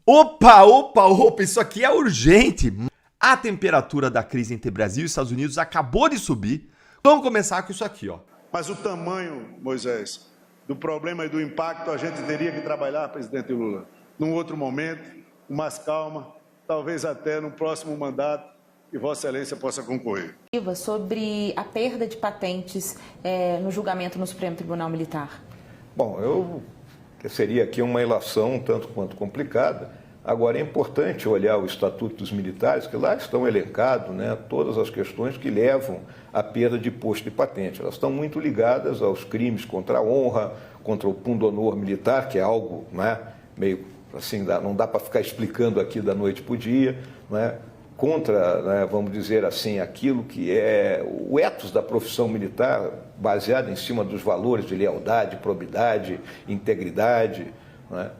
Opa, opa, opa, isso aqui é urgente. A temperatura da crise entre Brasil e Estados Unidos acabou de subir. Vamos começar com isso aqui, ó. Mas o tamanho, Moisés, do problema e do impacto a gente teria que trabalhar, presidente Lula, num outro momento, com mais calma, talvez até no próximo mandato, que Vossa Excelência possa concorrer. Sobre a perda de patentes no julgamento no Supremo Tribunal Militar. Bom, seria aqui uma ilação um tanto quanto complicada. Agora, é importante olhar o Estatuto dos Militares, que lá estão elencados, né, todas as questões que levam à perda de posto de patente. Elas estão muito ligadas aos crimes contra a honra, contra o pundonor militar, que é algo, né, meio assim, não dá para ficar explicando aqui da noite para o dia, né, contra, né, vamos dizer assim, aquilo que é o ethos da profissão militar, baseado em cima dos valores de lealdade, probidade, integridade, né?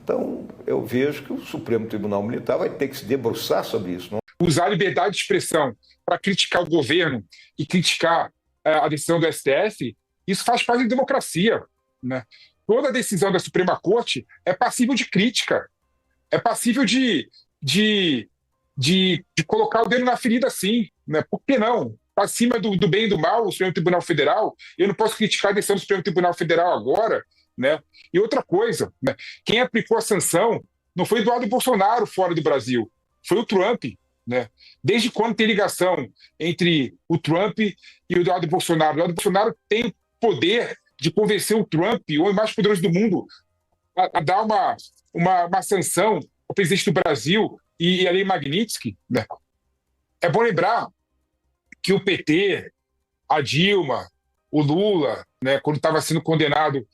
Então, eu vejo que o Supremo Tribunal Militar vai ter que se debruçar sobre isso. Não? Usar a liberdade de expressão para criticar o governo e criticar a decisão do STF, isso faz parte da democracia, né? Toda decisão da Suprema Corte é passível de crítica, é passível de colocar o dedo na ferida, sim, né? Por que não? Para cima do bem e do mal, o Supremo Tribunal Federal, eu não posso criticar a decisão do Supremo Tribunal Federal agora, né? E outra coisa, né? Quem aplicou a sanção não foi Eduardo Bolsonaro fora do Brasil, foi o Trump, né? Desde quando tem ligação entre o Trump e o Eduardo Bolsonaro? O Eduardo Bolsonaro tem o poder de convencer o Trump, o homem mais poderoso do mundo, a dar uma sanção ao presidente do Brasil e a Lei Magnitsky, né? É bom lembrar que o PT, a Dilma, o Lula, né, quando estava sendo condenado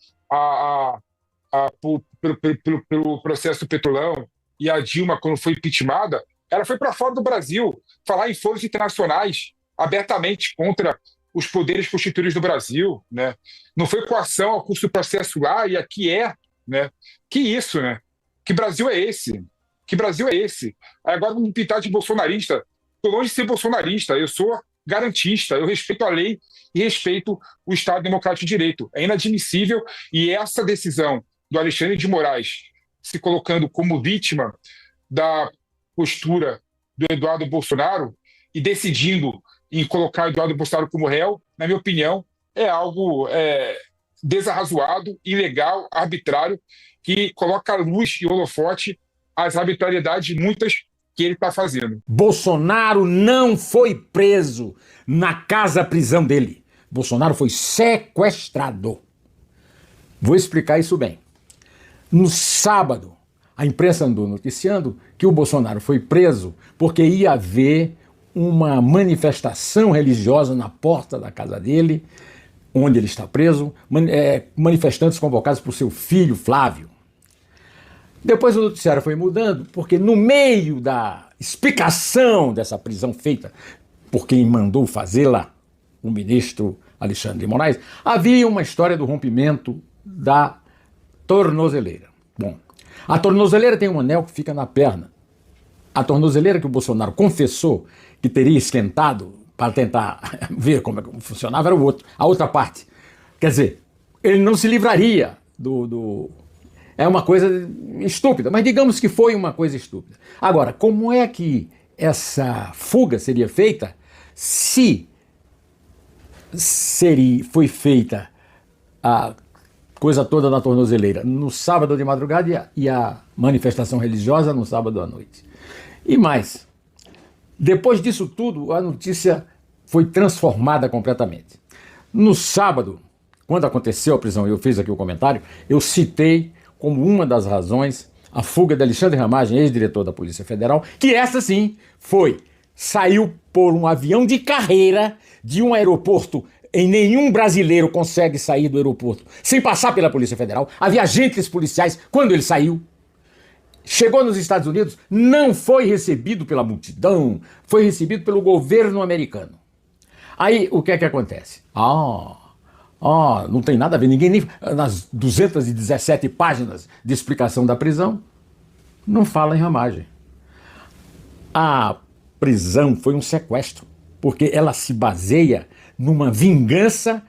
pelo processo do Petrolão, e a Dilma, quando foi impeachmentada, ela foi para fora do Brasil falar em foros internacionais abertamente contra os poderes constituídos do Brasil, né? Não foi coação ao custo do processo lá, e aqui é, né? Que isso, né? Que Brasil é esse? Que Brasil é esse? Agora vamos me pintar de bolsonarista. Estou longe de ser bolsonarista, eu sou garantista, eu respeito a lei e respeito o Estado Democrático de Direito. É inadmissível, e essa decisão do Alexandre de Moraes se colocando como vítima da postura do Eduardo Bolsonaro e decidindo em colocar o Eduardo Bolsonaro como réu, na minha opinião, é algo desarrazoado, ilegal, arbitrário, que coloca à luz e holofote as arbitrariedades muitas que ele está fazendo. Bolsonaro não foi preso na casa-prisão dele. Bolsonaro foi sequestrado. Vou explicar isso bem. No sábado, a imprensa andou noticiando que o Bolsonaro foi preso porque ia haver uma manifestação religiosa na porta da casa dele, onde ele está preso, manifestantes convocados por seu filho Flávio. Depois o noticiário foi mudando, porque no meio da explicação dessa prisão feita por quem mandou fazê-la, o ministro Alexandre de Moraes, havia uma história do rompimento da tornozeleira. Bom, a tornozeleira tem um anel que fica na perna. A tornozeleira que o Bolsonaro confessou que teria esquentado para tentar ver como funcionava era a outra parte. Quer dizer, ele não se livraria É uma coisa estúpida, mas digamos que foi uma coisa estúpida. Agora, como é que essa fuga seria feita se foi feita a coisa toda na tornozeleira no sábado de madrugada e a manifestação religiosa no sábado à noite? E mais, depois disso tudo, a notícia foi transformada completamente. No sábado, quando aconteceu a prisão, eu fiz aqui o comentário, eu citei como uma das razões a fuga de Alexandre Ramagem, ex-diretor da Polícia Federal, que essa sim saiu por um avião de carreira de um aeroporto. E nenhum brasileiro consegue sair do aeroporto sem passar pela Polícia Federal. Havia agentes policiais quando ele saiu. Chegou nos Estados Unidos, não foi recebido pela multidão, foi recebido pelo governo americano. Aí o que é que acontece? Não tem nada a ver, ninguém nem nas 217 páginas de explicação da prisão não fala em Ramagem. A prisão foi um sequestro, porque ela se baseia numa vingança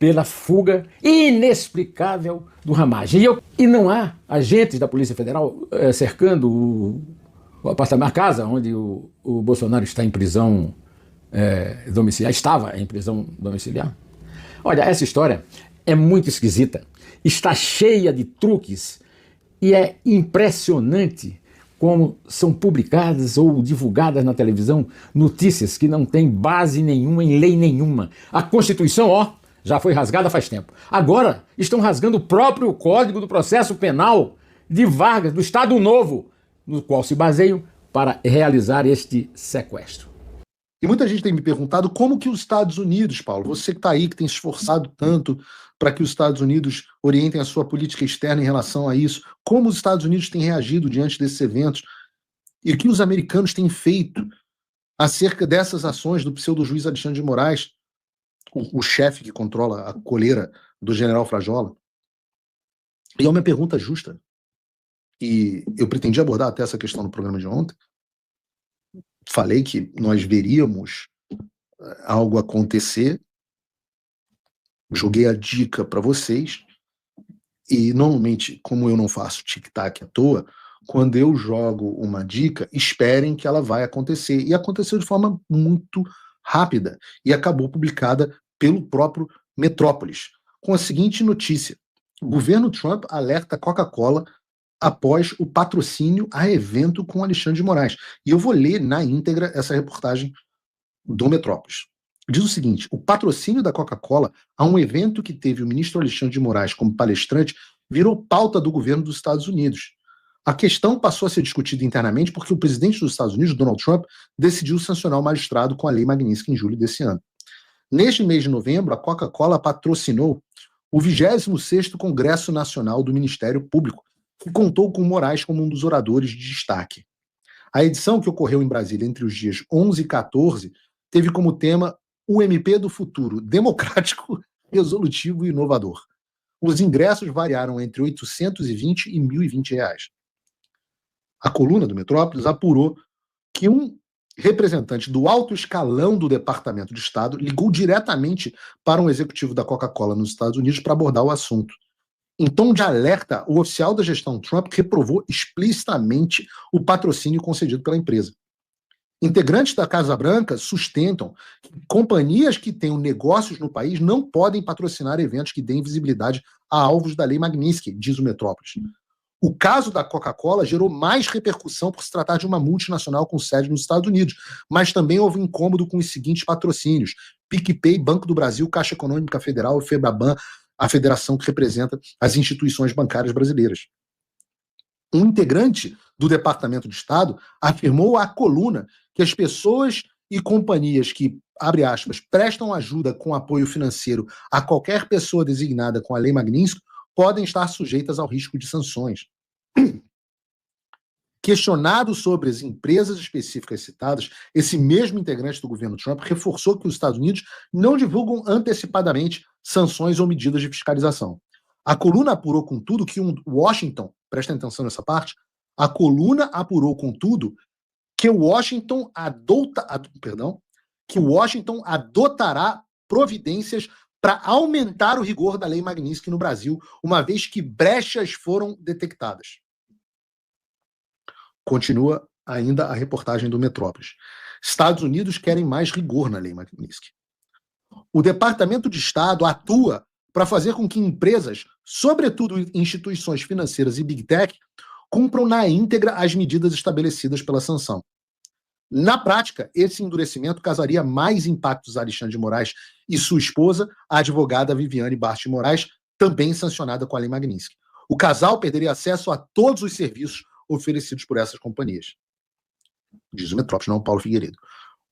pela fuga inexplicável do Ramagem. E não há agentes da Polícia Federal cercando o apartamento, a casa onde o Bolsonaro está em prisão domiciliar, estava em prisão domiciliar. Olha, essa história é muito esquisita, está cheia de truques e é impressionante como são publicadas ou divulgadas na televisão notícias que não têm base nenhuma em lei nenhuma. A Constituição, já foi rasgada faz tempo. Agora estão rasgando o próprio Código do Processo Penal de Vargas, do Estado Novo, no qual se baseiam para realizar este sequestro. E muita gente tem me perguntado como que os Estados Unidos, Paulo, você que está aí, que tem se esforçado tanto para que os Estados Unidos orientem a sua política externa em relação a isso, como os Estados Unidos têm reagido diante desses eventos e o que os americanos têm feito acerca dessas ações do pseudo-juiz Alexandre de Moraes, o chefe que controla a coleira do general Frajola. E é uma pergunta justa. E eu pretendi abordar até essa questão no programa de ontem. Falei que nós veríamos algo acontecer, joguei a dica para vocês, e normalmente, como eu não faço tic-tac à toa, quando eu jogo uma dica, esperem que ela vai acontecer. E aconteceu de forma muito rápida, e acabou publicada pelo próprio Metrópolis, com a seguinte notícia: o governo Trump alerta a Coca-Cola após o patrocínio a evento com Alexandre de Moraes. E eu vou ler na íntegra essa reportagem do Metrópolis. Diz o seguinte: o patrocínio da Coca-Cola a um evento que teve o ministro Alexandre de Moraes como palestrante virou pauta do governo dos Estados Unidos. A questão passou a ser discutida internamente porque o presidente dos Estados Unidos, Donald Trump, decidiu sancionar o magistrado com a Lei Magnitsky em julho desse ano. Neste mês de novembro, a Coca-Cola patrocinou o 26º Congresso Nacional do Ministério Público, que contou com Moraes como um dos oradores de destaque. A edição, que ocorreu em Brasília entre os dias 11 e 14, teve como tema o MP do futuro, democrático, resolutivo e inovador. Os ingressos variaram entre R$ 820 e R$ 1.020. A coluna do Metrópolis apurou que um representante do alto escalão do Departamento de Estado ligou diretamente para um executivo da Coca-Cola nos Estados Unidos para abordar o assunto. Em tom de alerta, o oficial da gestão Trump reprovou explicitamente o patrocínio concedido pela empresa. Integrantes da Casa Branca sustentam que companhias que tenham negócios no país não podem patrocinar eventos que deem visibilidade a alvos da Lei Magnitsky, diz o Metrópolis. O caso da Coca-Cola gerou mais repercussão por se tratar de uma multinacional com sede nos Estados Unidos, mas também houve um incômodo com os seguintes patrocínios: PicPay, Banco do Brasil, Caixa Econômica Federal e Febraban, a federação que representa as instituições bancárias brasileiras. Um integrante do Departamento de Estado afirmou à coluna que as pessoas e companhias que, abre aspas, prestam ajuda com apoio financeiro a qualquer pessoa designada com a Lei Magnitsky podem estar sujeitas ao risco de sanções. Questionado sobre as empresas específicas citadas, esse mesmo integrante do governo Trump reforçou que os Estados Unidos não divulgam antecipadamente sanções ou medidas de fiscalização. A coluna apurou, contudo, que Washington, prestem atenção nessa parte, a coluna apurou, contudo, que Washington adotará providências para aumentar o rigor da Lei Magnitsky no Brasil, uma vez que brechas foram detectadas. Continua ainda a reportagem do Metrópolis. Estados Unidos querem mais rigor na Lei Magnitsky. O Departamento de Estado atua para fazer com que empresas, sobretudo instituições financeiras e Big Tech, cumpram na íntegra as medidas estabelecidas pela sanção. Na prática, esse endurecimento causaria mais impactos a Alexandre de Moraes e sua esposa, a advogada Viviane Bart Moraes, também sancionada com a Lei Magnitsky. O casal perderia acesso a todos os serviços oferecidos por essas companhias. Diz o Metrópolis, não Paulo Figueiredo.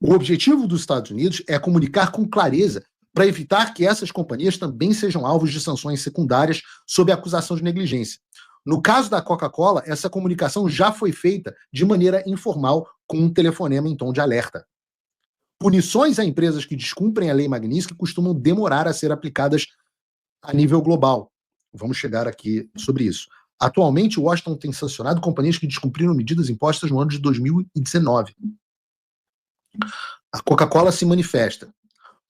O objetivo dos Estados Unidos é comunicar com clareza para evitar que essas companhias também sejam alvos de sanções secundárias sob a acusação de negligência. No caso da Coca-Cola, essa comunicação já foi feita de maneira informal com um telefonema em tom de alerta. Punições a empresas que descumprem a Lei Magnitsky costumam demorar a ser aplicadas a nível global. Vamos chegar aqui sobre isso. Atualmente, Washington tem sancionado companhias que descumpriram medidas impostas no ano de 2019. A Coca-Cola se manifesta.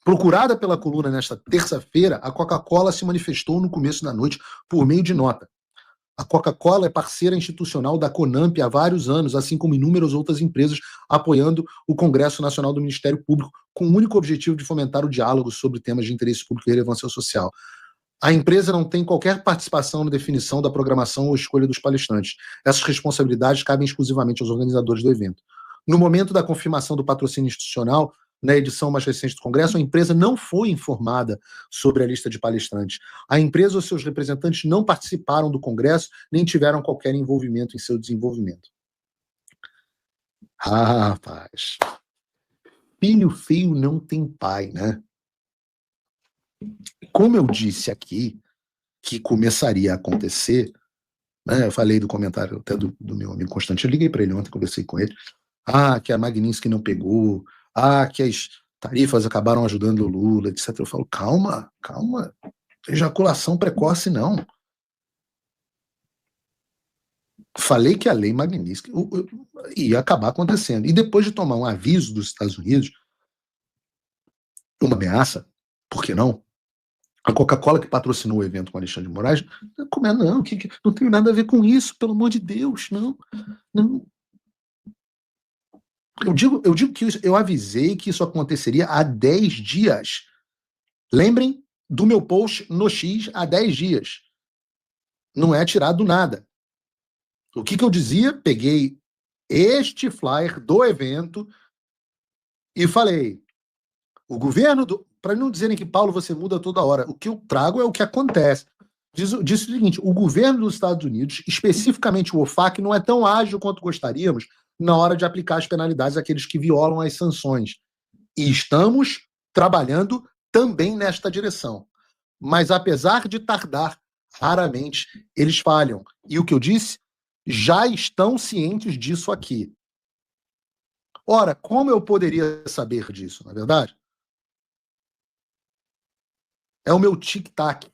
Procurada pela coluna nesta terça-feira, a Coca-Cola se manifestou no começo da noite por meio de nota. A Coca-Cola é parceira institucional da CONAMP há vários anos, assim como inúmeras outras empresas, apoiando o Congresso Nacional do Ministério Público, com o único objetivo de fomentar o diálogo sobre temas de interesse público e relevância social. A empresa não tem qualquer participação na definição da programação ou escolha dos palestrantes. Essas responsabilidades cabem exclusivamente aos organizadores do evento. No momento da confirmação do patrocínio institucional, na edição mais recente do Congresso, a empresa não foi informada sobre a lista de palestrantes. A empresa ou seus representantes não participaram do Congresso, nem tiveram qualquer envolvimento em seu desenvolvimento. Ah, rapaz. Filho feio não tem pai, né? Como eu disse aqui, que começaria a acontecer, né? Eu falei do comentário até do meu amigo Constantino, eu liguei para ele ontem, conversei com ele. Que a Magnitsky não pegou, que as tarifas acabaram ajudando o Lula, etc. Eu falo, calma, ejaculação precoce não. Falei que a lei Magnitsky ia acabar acontecendo. E depois de tomar um aviso dos Estados Unidos, uma ameaça, por que não? A Coca-Cola que patrocinou o evento com Alexandre de Moraes, não tem nada a ver com isso, pelo amor de Deus, não. Eu digo que eu avisei que isso aconteceria há 10 dias. Lembrem do meu post no X há 10 dias. Não é tirado do nada. O que eu dizia? Peguei este flyer do evento e falei, o governo para não dizerem que, Paulo, você muda toda hora, o que eu trago é o que acontece. Disse o seguinte, o governo dos Estados Unidos, especificamente o OFAC, não é tão ágil quanto gostaríamos na hora de aplicar as penalidades àqueles que violam as sanções. E estamos trabalhando também nesta direção. Mas, apesar de tardar, raramente eles falham. E o que eu disse? Já estão cientes disso aqui. Ora, como eu poderia saber disso, na verdade? É o meu tic-tac.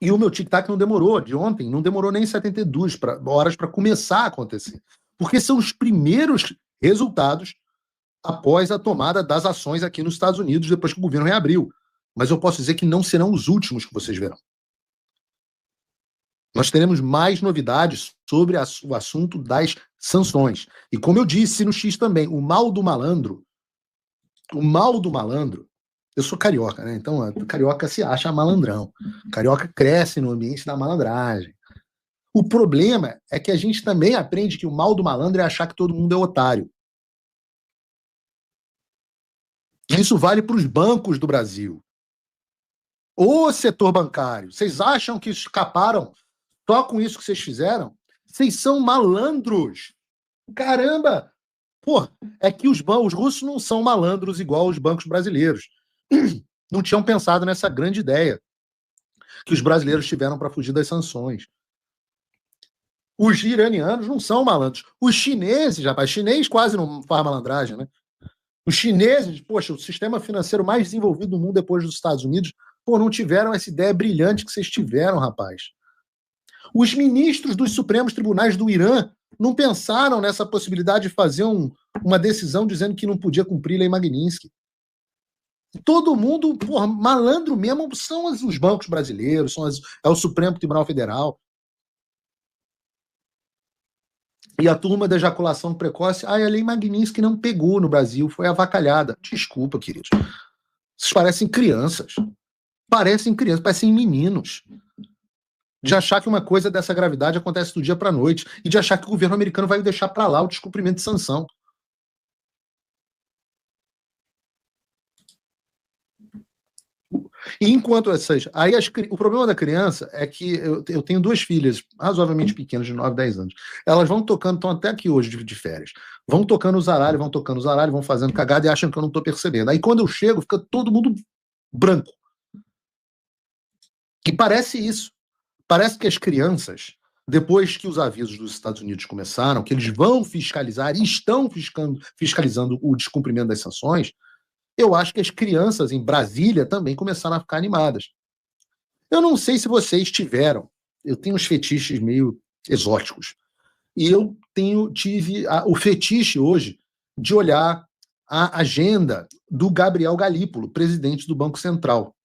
E o meu tic-tac não demorou, de ontem, não demorou nem 72 horas para começar a acontecer. Porque são os primeiros resultados após a tomada das ações aqui nos Estados Unidos, depois que o governo reabriu. Mas eu posso dizer que não serão os últimos que vocês verão. Nós teremos mais novidades sobre o assunto das sanções. E como eu disse no X também, o mal do malandro, eu sou carioca, né? Então, carioca se acha malandrão. Carioca cresce no ambiente da malandragem. O problema é que a gente também aprende que o mal do malandro é achar que todo mundo é otário. Isso vale para os bancos do Brasil. O setor bancário. Vocês acham que escaparam só com isso que vocês fizeram? Vocês são malandros. Caramba! Pô, é que os russos não são malandros igual os bancos brasileiros. Não tinham pensado nessa grande ideia que os brasileiros tiveram para fugir das sanções. Os iranianos não são malandros. Os chineses, rapaz, chinês quase não faz malandragem, né? Os chineses, poxa, o sistema financeiro mais desenvolvido do mundo depois dos Estados Unidos, não tiveram essa ideia brilhante que vocês tiveram, rapaz. Os ministros dos Supremos Tribunais do Irã não pensaram nessa possibilidade de fazer uma decisão dizendo que não podia cumprir a lei Magnitsky. Todo mundo, malandro mesmo, são os bancos brasileiros, é o Supremo Tribunal Federal. E a turma da ejaculação precoce, a lei Magnitsky não pegou no Brasil, foi avacalhada. Desculpa, queridos. Vocês parecem crianças. Parecem meninos. De achar que uma coisa dessa gravidade acontece do dia para a noite e de achar que o governo americano vai deixar para lá o descumprimento de sanção. E enquanto essas... o problema da criança é que eu tenho 2 filhas razoavelmente pequenas, de 9, 10 anos. Elas vão tocando, estão até aqui hoje de férias. Vão tocando os aralhos, vão fazendo cagada e acham que eu não estou percebendo. Aí quando eu chego, fica todo mundo branco. E parece isso. Parece que as crianças, depois que os avisos dos Estados Unidos começaram, que eles vão fiscalizar e estão fiscalizando o descumprimento das sanções, eu acho que as crianças em Brasília também começaram a ficar animadas. Eu não sei se vocês tiveram, eu tenho uns fetiches meio exóticos, e eu tive o fetiche hoje de olhar a agenda do Gabriel Galípolo, presidente do Banco Central.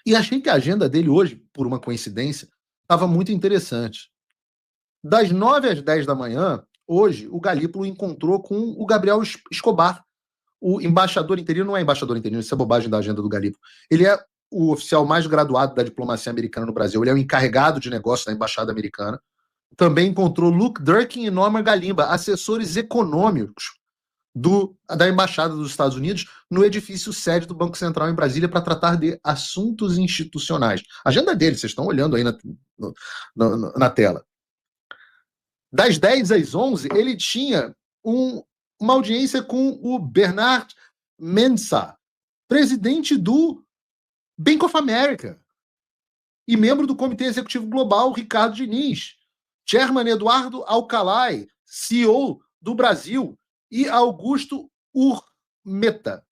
E achei que a agenda dele hoje, por uma coincidência, estava muito interessante. Das 9 às 10 da manhã, hoje, o Galípolo encontrou com o Gabriel Escobar, o embaixador interino. Não é embaixador interino, isso é bobagem da agenda do Galípolo. Ele é o oficial mais graduado da diplomacia americana no Brasil. Ele é o encarregado de negócios da embaixada americana. Também encontrou Luke Durkin e Norman Galimba, assessores econômicos da Embaixada dos Estados Unidos, no edifício sede do Banco Central em Brasília, para tratar de assuntos institucionais. A agenda dele, vocês estão olhando aí na tela. Das 10 às 11, ele tinha uma audiência com o Bernard Mensah, presidente do Bank of America e membro do Comitê Executivo Global, Ricardo Diniz, Chairman Eduardo Alcalay, CEO do Brasil, e Augusto Urmeneta,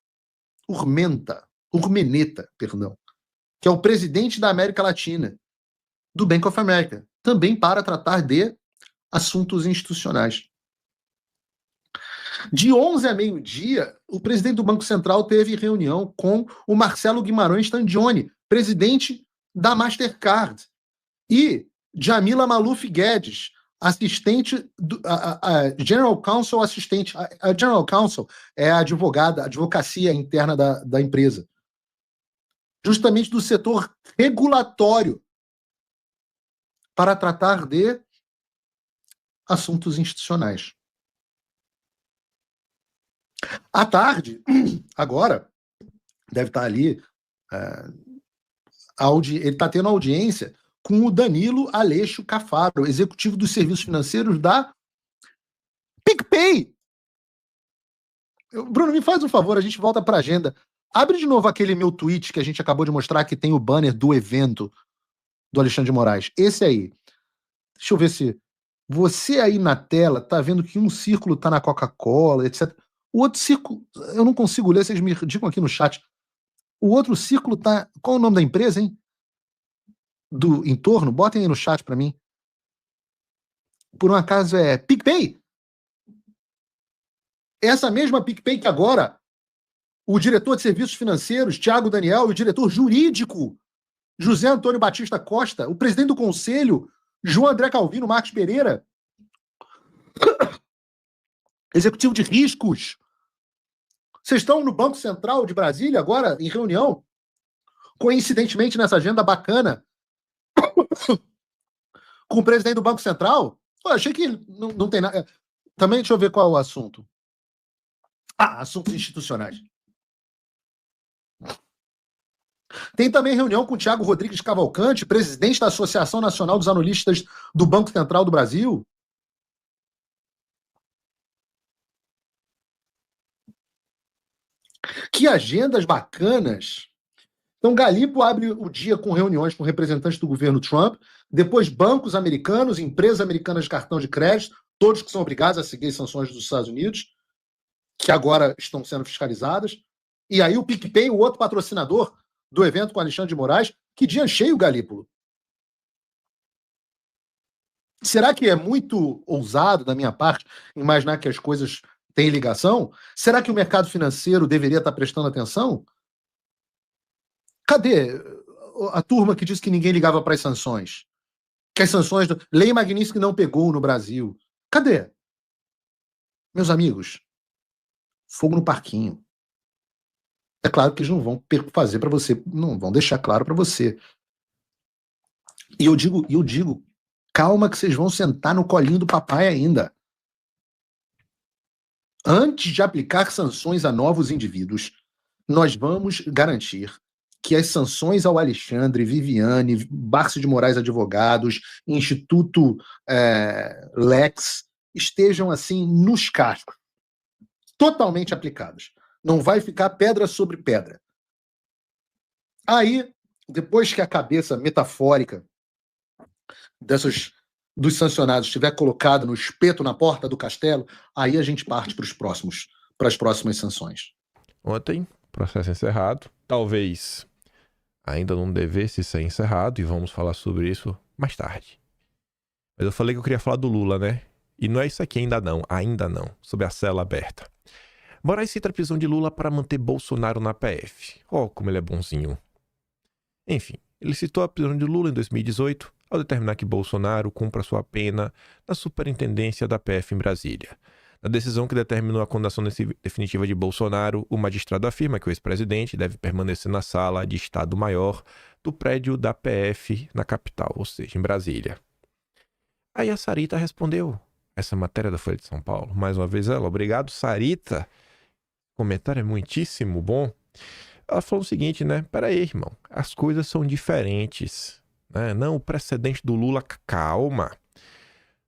que é o presidente da América Latina, do Bank of America, também para tratar de assuntos institucionais. De 11 a meio-dia, o presidente do Banco Central teve reunião com o Marcelo Guimarães Tandioni, presidente da Mastercard, e Jamila Maluf Guedes, assistente a General Counsel, assistente. A General Counsel é a advocacia interna da empresa, justamente do setor regulatório, para tratar de assuntos institucionais. À tarde, agora, deve estar ali, ele está tendo audiência com o Danilo Aleixo Cafaro, executivo dos serviços financeiros da PicPay. Bruno, me faz um favor, a gente volta para a agenda. Abre de novo aquele meu tweet que a gente acabou de mostrar, que tem o banner do evento do Alexandre de Moraes. Esse aí. Deixa eu ver se você aí na tela tá vendo que um círculo tá na Coca-Cola, etc. O outro círculo, eu não consigo ler, vocês me digam aqui no chat. O outro círculo tá... Qual é o nome da empresa, hein? Do entorno? Botem aí no chat para mim. Por um acaso é PicPay? Essa mesma PicPay que agora o diretor de serviços financeiros, Thiago Daniel, e o diretor jurídico, José Antônio Batista Costa, o presidente do conselho, João André Calvino Marques Pereira, executivo de riscos. Vocês estão no Banco Central de Brasília agora, em reunião, coincidentemente nessa agenda bacana, com o presidente do Banco Central? Pô, achei que não tem nada. Também, deixa eu ver qual é o assunto. Assuntos institucionais. Tem também reunião com o Thiago Rodrigues Cavalcante, presidente da Associação Nacional dos Analistas do Banco Central do Brasil. Que agendas bacanas. Então, Galípolo abre o dia com reuniões com representantes do governo Trump, depois bancos americanos, empresas americanas de cartão de crédito, todos que são obrigados a seguir as sanções dos Estados Unidos, que agora estão sendo fiscalizadas. E aí o PicPay, o outro patrocinador do evento com Alexandre de Moraes. Que dia cheio, Galípolo. Será que é muito ousado da minha parte imaginar que as coisas têm ligação? Será que o mercado financeiro deveria estar prestando atenção? Cadê a turma que disse que ninguém ligava para as sanções? Que as sanções... Lei Magnitsky não pegou no Brasil. Cadê? Meus amigos, fogo no parquinho. É claro que eles não vão fazer para você, não vão deixar claro para você. E eu digo, calma que vocês vão sentar no colinho do papai ainda. Antes de aplicar sanções a novos indivíduos, nós vamos garantir que as sanções ao Alexandre, Viviane, Barça de Moraes Advogados, Instituto Lex, estejam assim nos cascos, totalmente aplicadas. Não vai ficar pedra sobre pedra. Aí, depois que a cabeça metafórica dos sancionados estiver colocada no espeto na porta do castelo, aí a gente parte para as próximas sanções. Ontem, processo encerrado. Talvez ainda não devesse ser encerrado, e vamos falar sobre isso mais tarde. Mas eu falei que eu queria falar do Lula, né? E não é isso aqui ainda não, sobre a cela aberta. Moraes cita a prisão de Lula para manter Bolsonaro na PF. Ó, como ele é bonzinho. Enfim, ele citou a prisão de Lula em 2018, ao determinar que Bolsonaro cumpra sua pena na superintendência da PF em Brasília. Na decisão que determinou a condenação definitiva de Bolsonaro, o magistrado afirma que o ex-presidente deve permanecer na sala de Estado-Maior do prédio da PF na capital, ou seja, em Brasília. Aí a Sarita respondeu essa matéria da Folha de São Paulo. Mais uma vez ela, obrigado, Sarita. O comentário é muitíssimo bom. Ela falou o seguinte, né? Peraí, irmão, as coisas são diferentes, né? Não, o precedente do Lula, calma.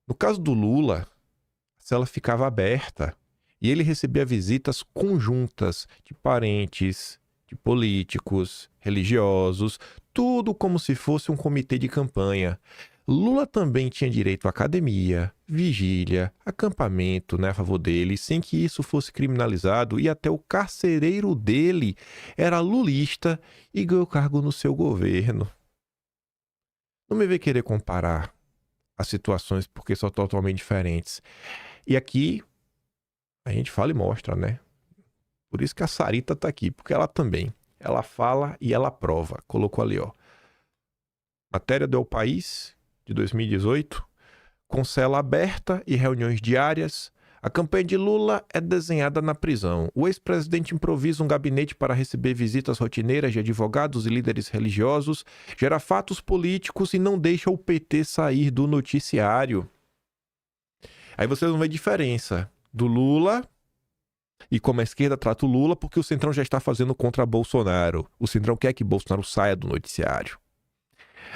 No caso do Lula, a cela ficava aberta e ele recebia visitas conjuntas de parentes, de políticos, religiosos, tudo como se fosse um comitê de campanha. Lula também tinha direito à academia, vigília, acampamento, né, a favor dele, sem que isso fosse criminalizado, e até o carcereiro dele era lulista e ganhou cargo no seu governo. Não me vê querer comparar as situações porque são totalmente diferentes. E aqui a gente fala e mostra, né? Por isso que a Sarita tá aqui, porque ela também, ela fala e ela prova. Colocou ali, ó. Matéria do El País, de 2018, com cela aberta e reuniões diárias, a campanha de Lula é desenhada na prisão. O ex-presidente improvisa um gabinete para receber visitas rotineiras de advogados e líderes religiosos, gera fatos políticos e não deixa o PT sair do noticiário. Aí vocês vão ver a diferença do Lula e como a esquerda trata o Lula, porque o Centrão já está fazendo contra Bolsonaro. O Centrão quer que Bolsonaro saia do noticiário.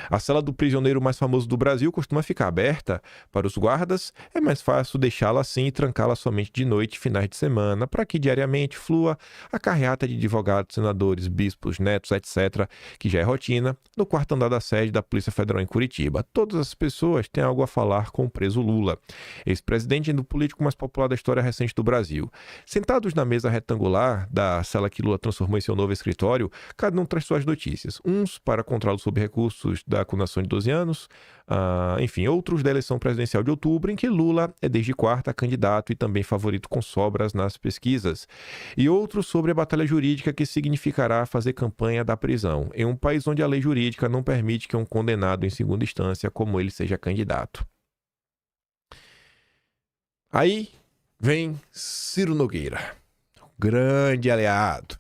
A cela do prisioneiro mais famoso do Brasil costuma ficar aberta para os guardas. É mais fácil deixá-la assim e trancá-la somente de noite e finais de semana, para que diariamente flua a carreata de advogados, senadores, bispos, netos, etc., que já é rotina, no quarto andar da sede da Polícia Federal em Curitiba. Todas as pessoas têm algo a falar com o preso Lula, ex-presidente e político mais popular da história recente do Brasil. Sentados na mesa retangular da cela que Lula transformou em seu novo escritório, cada um traz suas notícias. Uns para controle sobre recursos da condenação de 12 anos, enfim, outros da eleição presidencial de outubro, em que Lula é desde quarta candidato e também favorito com sobras nas pesquisas, e outros sobre a batalha jurídica que significará fazer campanha da prisão, em um país onde a lei jurídica não permite que um condenado em segunda instância como ele seja candidato. Aí vem Ciro Nogueira, grande aliado.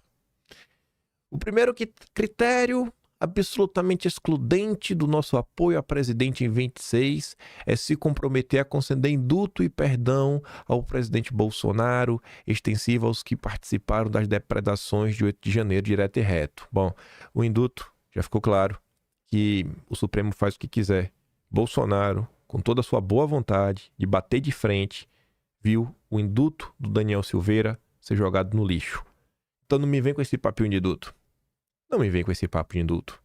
O primeiro critério absolutamente excludente do nosso apoio a presidente em 26 é se comprometer a conceder indulto e perdão ao presidente Bolsonaro, extensivo aos que participaram das depredações de 8 de janeiro, direto e reto. Bom, o indulto, já ficou claro que o Supremo faz o que quiser. Bolsonaro, com toda a sua boa vontade de bater de frente, viu o indulto do Daniel Silveira ser jogado no lixo. Então não me vem com esse papinho de indulto. Não me vem com esse papo de indulto.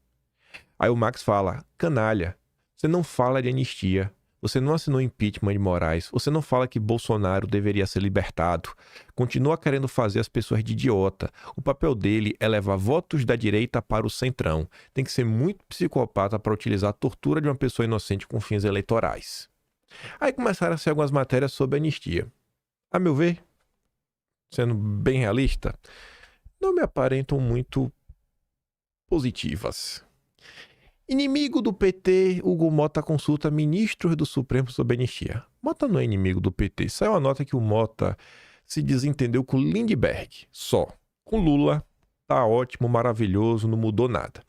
Aí o Max fala, canalha, você não fala de anistia, você não assinou impeachment de Moraes, você não fala que Bolsonaro deveria ser libertado, continua querendo fazer as pessoas de idiota. O papel dele é levar votos da direita para o centrão. Tem que ser muito psicopata para utilizar a tortura de uma pessoa inocente com fins eleitorais. Aí começaram a ser algumas matérias sobre anistia. A meu ver, sendo bem realista, não me aparentam muito positivas. Inimigo do PT, Hugo Mota consulta ministros do Supremo sobre anistia. Mota não é inimigo do PT. Saiu a nota que o Mota se desentendeu com Lindbergh. Só. Com Lula, tá ótimo, maravilhoso, não mudou nada.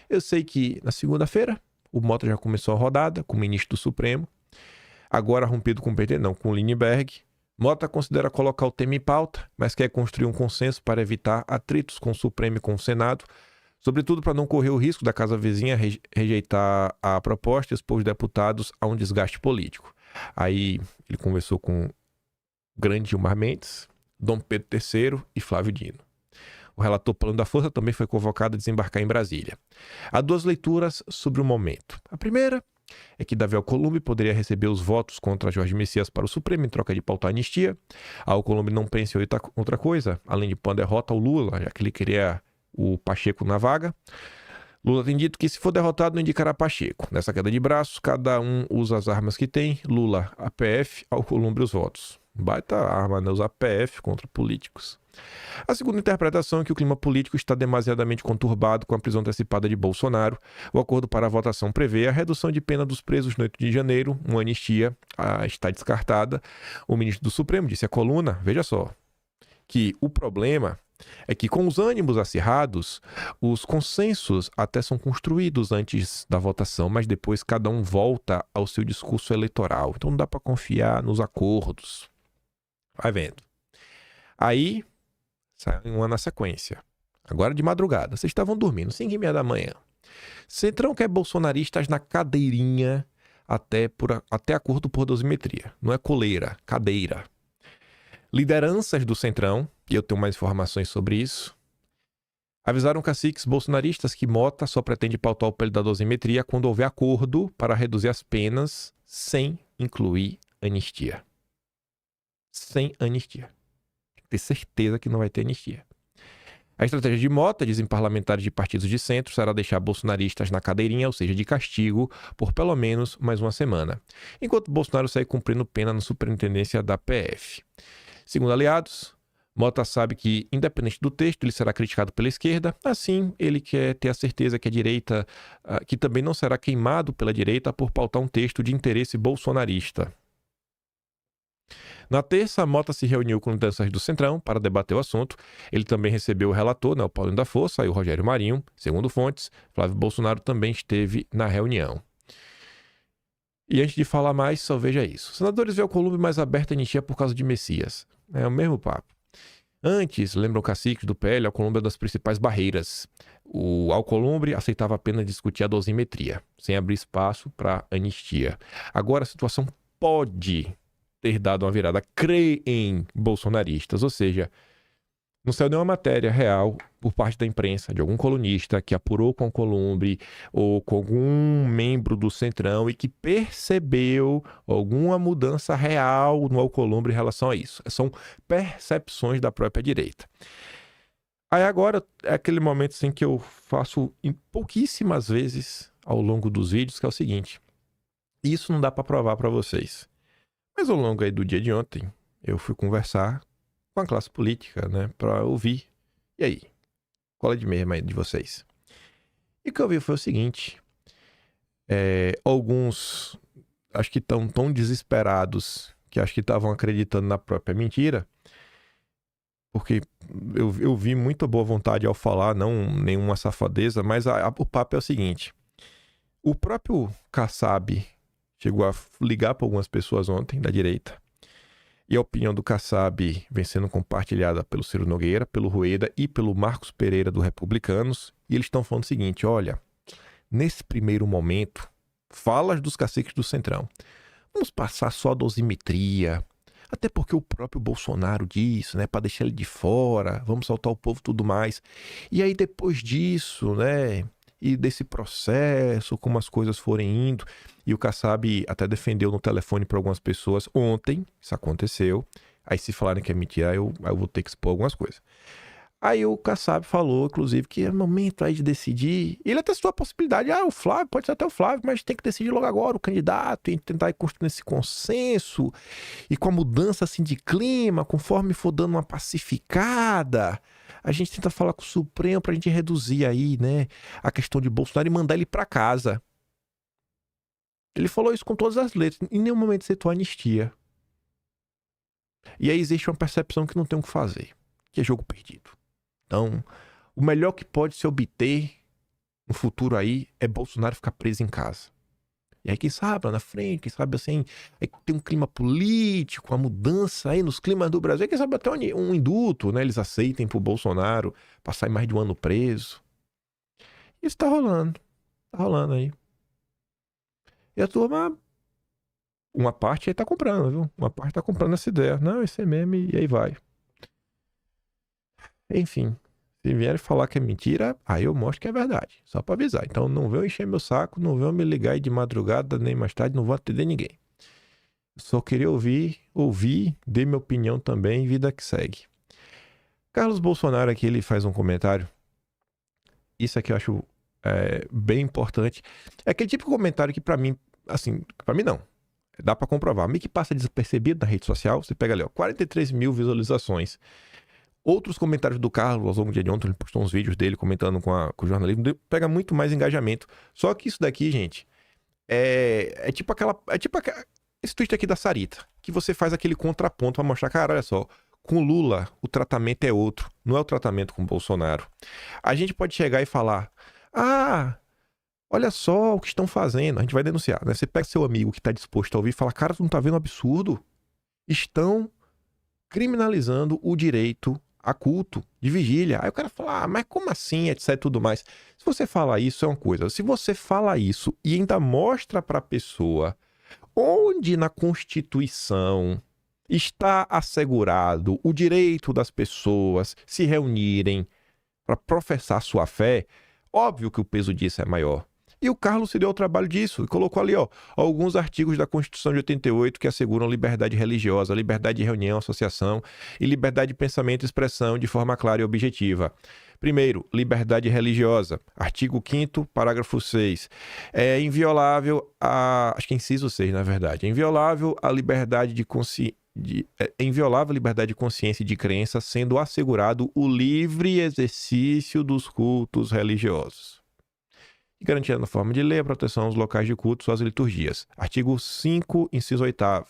Eu sei que na segunda-feira o Mota já começou a rodada com o ministro do Supremo. Agora rompido com o PT, não, com Lindbergh. Mota considera colocar o tema em pauta, mas quer construir um consenso para evitar atritos com o Supremo e com o Senado, sobretudo para não correr o risco da casa vizinha rejeitar a proposta e expor os deputados a um desgaste político. Aí ele conversou com o grande Gilmar Mendes, Dom Pedro III e Flávio Dino. O relator Plano da Força também foi convocado a desembarcar em Brasília. Há duas leituras sobre o momento. A primeira é que Davi Alcolumbre poderia receber os votos contra Jorge Messias para o Supremo em troca de pautar a anistia. A Alcolumbre não pensa em outra coisa, além de pôr a derrota ao Lula, já que ele queria o Pacheco na vaga. Lula tem dito que se for derrotado não indicará Pacheco. Nessa queda de braços, cada um usa as armas que tem. Lula, a PF, Alcolumbre os votos. Baita arma, né? Usar PF contra políticos. A segunda interpretação é que o clima político está demasiadamente conturbado com a prisão antecipada de Bolsonaro. O acordo para a votação prevê a redução de pena dos presos no 8 de janeiro. Uma anistia está descartada. O ministro do Supremo disse à coluna, veja só, que o problema é que com os ânimos acirrados, os consensos até são construídos antes da votação, mas depois cada um volta ao seu discurso eleitoral. Então não dá para confiar nos acordos. Vai vendo. Aí, sai uma na sequência. Agora de madrugada. Vocês estavam dormindo, 5h30 da manhã. Centrão quer bolsonaristas na cadeirinha até acordo por dosimetria. Não é coleira, cadeira. Lideranças do Centrão, e eu tenho mais informações sobre isso, avisaram caciques bolsonaristas que Mota só pretende pautar o pele da dosimetria quando houver acordo para reduzir as penas sem incluir anistia. Sem anistia. Tem que ter certeza que não vai ter anistia. A estratégia de Mota, dizem parlamentares de partidos de centro, será deixar bolsonaristas na cadeirinha, ou seja, de castigo, por pelo menos mais uma semana, enquanto Bolsonaro segue cumprindo pena na superintendência da PF. Segundo aliados, Mota sabe que, independente do texto, ele será criticado pela esquerda. Assim, ele quer ter a certeza que a direita, que também não será queimado pela direita por pautar um texto de interesse bolsonarista. Na terça, Mota se reuniu com lideranças do Centrão para debater o assunto. Ele também recebeu o relator, o Paulinho da Força, e o Rogério Marinho. Segundo fontes, Flávio Bolsonaro também esteve na reunião. E antes de falar mais, só veja isso. Senadores vê o Alcolumbre mais aberto a anistia por causa de Messias. É o mesmo papo. Antes, lembram caciques do PL, Alcolumbre é uma das principais barreiras. O Alcolumbre aceitava apenas discutir a dosimetria, sem abrir espaço para anistia. Agora a situação pode ter dado uma virada, crê em bolsonaristas, ou seja, não saiu nenhuma matéria real por parte da imprensa, de algum colunista que apurou com o Alcolumbre ou com algum membro do Centrão e que percebeu alguma mudança real no Alcolumbre em relação a isso. São percepções da própria direita. Aí agora é aquele momento assim, que eu faço em pouquíssimas vezes ao longo dos vídeos, que é o seguinte: isso não dá para provar para vocês. Mas ao longo aí do dia de ontem, eu fui conversar com a classe política, né, para ouvir. E aí? Qual é de mesmo aí de vocês? E o que eu vi foi o seguinte: alguns acho que estão tão desesperados que acho que estavam acreditando na própria mentira, porque eu vi muita boa vontade ao falar, não nenhuma safadeza, mas o papo é o seguinte: o próprio Kassab chegou a ligar para algumas pessoas ontem, da direita, e a opinião do Kassab vem sendo compartilhada pelo Ciro Nogueira, pelo Rueda e pelo Marcos Pereira do Republicanos, e eles estão falando o seguinte: olha, nesse primeiro momento, falas dos caciques do Centrão, vamos passar só a dosimetria, até porque o próprio Bolsonaro disse, né, para deixar ele de fora, vamos soltar o povo e tudo mais. E aí depois disso, né, e desse processo, como as coisas forem indo, e o Kassab até defendeu no telefone para algumas pessoas ontem, isso aconteceu, aí se falarem que é mentira, eu vou ter que expor algumas coisas. Aí o Kassab falou, inclusive, que é momento aí de decidir. Ele até citou a possibilidade, o Flávio, pode ser até o Flávio, mas tem que decidir logo agora o candidato e tentar ir construindo esse consenso. E com a mudança assim de clima, conforme for dando uma pacificada, a gente tenta falar com o Supremo pra gente reduzir aí, né, a questão de Bolsonaro e mandar ele pra casa. Ele falou isso com todas as letras, em nenhum momento citou anistia. E aí existe uma percepção que não tem o que fazer, que é jogo perdido. Então, o melhor que pode se obter no futuro aí é Bolsonaro ficar preso em casa. E aí, quem sabe, lá na frente, quem sabe assim, aí tem um clima político, uma mudança aí nos climas do Brasil, quem sabe até um indulto, né? Eles aceitem pro Bolsonaro passar mais de um ano preso. Isso tá rolando aí. E a turma, uma parte aí tá comprando, viu? Uma parte tá comprando essa ideia. Não, esse é mesmo, e aí vai. Enfim, se vierem falar que é mentira, aí eu mostro que é verdade. Só pra avisar. Então não venham encher meu saco, não venham me ligar aí de madrugada, nem mais tarde, não vou atender ninguém. Só queria ouvir, dê minha opinião também, vida que segue. Carlos Bolsonaro aqui, ele faz um comentário. Isso aqui eu acho bem importante. É aquele tipo de comentário que pra mim, assim, pra mim não. Dá pra comprovar. Meio que passa despercebido na rede social. Você pega ali, ó, 43 mil visualizações. Outros comentários do Carlos ao longo do dia de ontem, ele postou uns vídeos dele comentando com o jornalismo, pega muito mais engajamento. Só que isso daqui, gente, é tipo esse tweet aqui da Sarita, que você faz aquele contraponto pra mostrar, cara, olha só, com Lula o tratamento é outro, não é o tratamento com Bolsonaro. A gente pode chegar e falar, olha só o que estão fazendo, a gente vai denunciar, né? Você pega seu amigo que tá disposto a ouvir e fala, cara, tu não tá vendo um absurdo? Estão criminalizando o direito a culto de vigília. Aí o cara fala, mas como assim, etc, tudo mais. Se você fala isso, é uma coisa. Se você fala isso e ainda mostra pra pessoa onde na Constituição está assegurado o direito das pessoas se reunirem para professar sua fé, óbvio que o peso disso é maior. E o Carlos se deu ao trabalho disso e colocou ali, ó, alguns artigos da Constituição de 88 que asseguram liberdade religiosa, liberdade de reunião, associação e liberdade de pensamento e expressão de forma clara e objetiva. Primeiro, liberdade religiosa. Artigo 5º, parágrafo 6. É inviolável acho que é inciso 6, na verdade. É inviolável a liberdade de inviolável a liberdade de consciência e de crença, sendo assegurado o livre exercício dos cultos religiosos. E garantindo a forma de lei a proteção aos locais de culto, suas liturgias. Artigo 5, inciso 8º.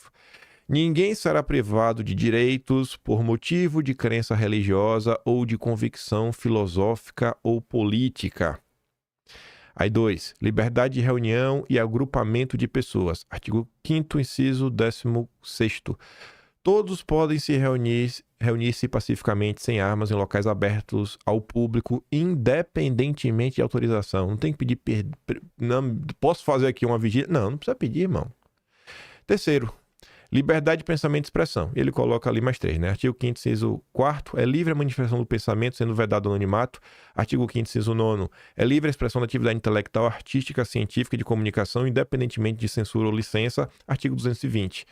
Ninguém será privado de direitos por motivo de crença religiosa ou de convicção filosófica ou política. Aí 2. Liberdade de reunião e agrupamento de pessoas. Artigo 5º, inciso 16º. Todos podem se reunir-se pacificamente sem armas em locais abertos ao público, independentemente de autorização. Não tem que pedir... Não, posso fazer aqui uma vigília? Não precisa pedir, irmão. Terceiro, liberdade de pensamento e expressão. Ele coloca ali mais 3, né? Artigo 5º, inciso 4º, é livre a manifestação do pensamento, sendo vedado o anonimato. Artigo 5º, inciso 9º, é livre a expressão da atividade intelectual, artística, científica e de comunicação, independentemente de censura ou licença. Artigo 220.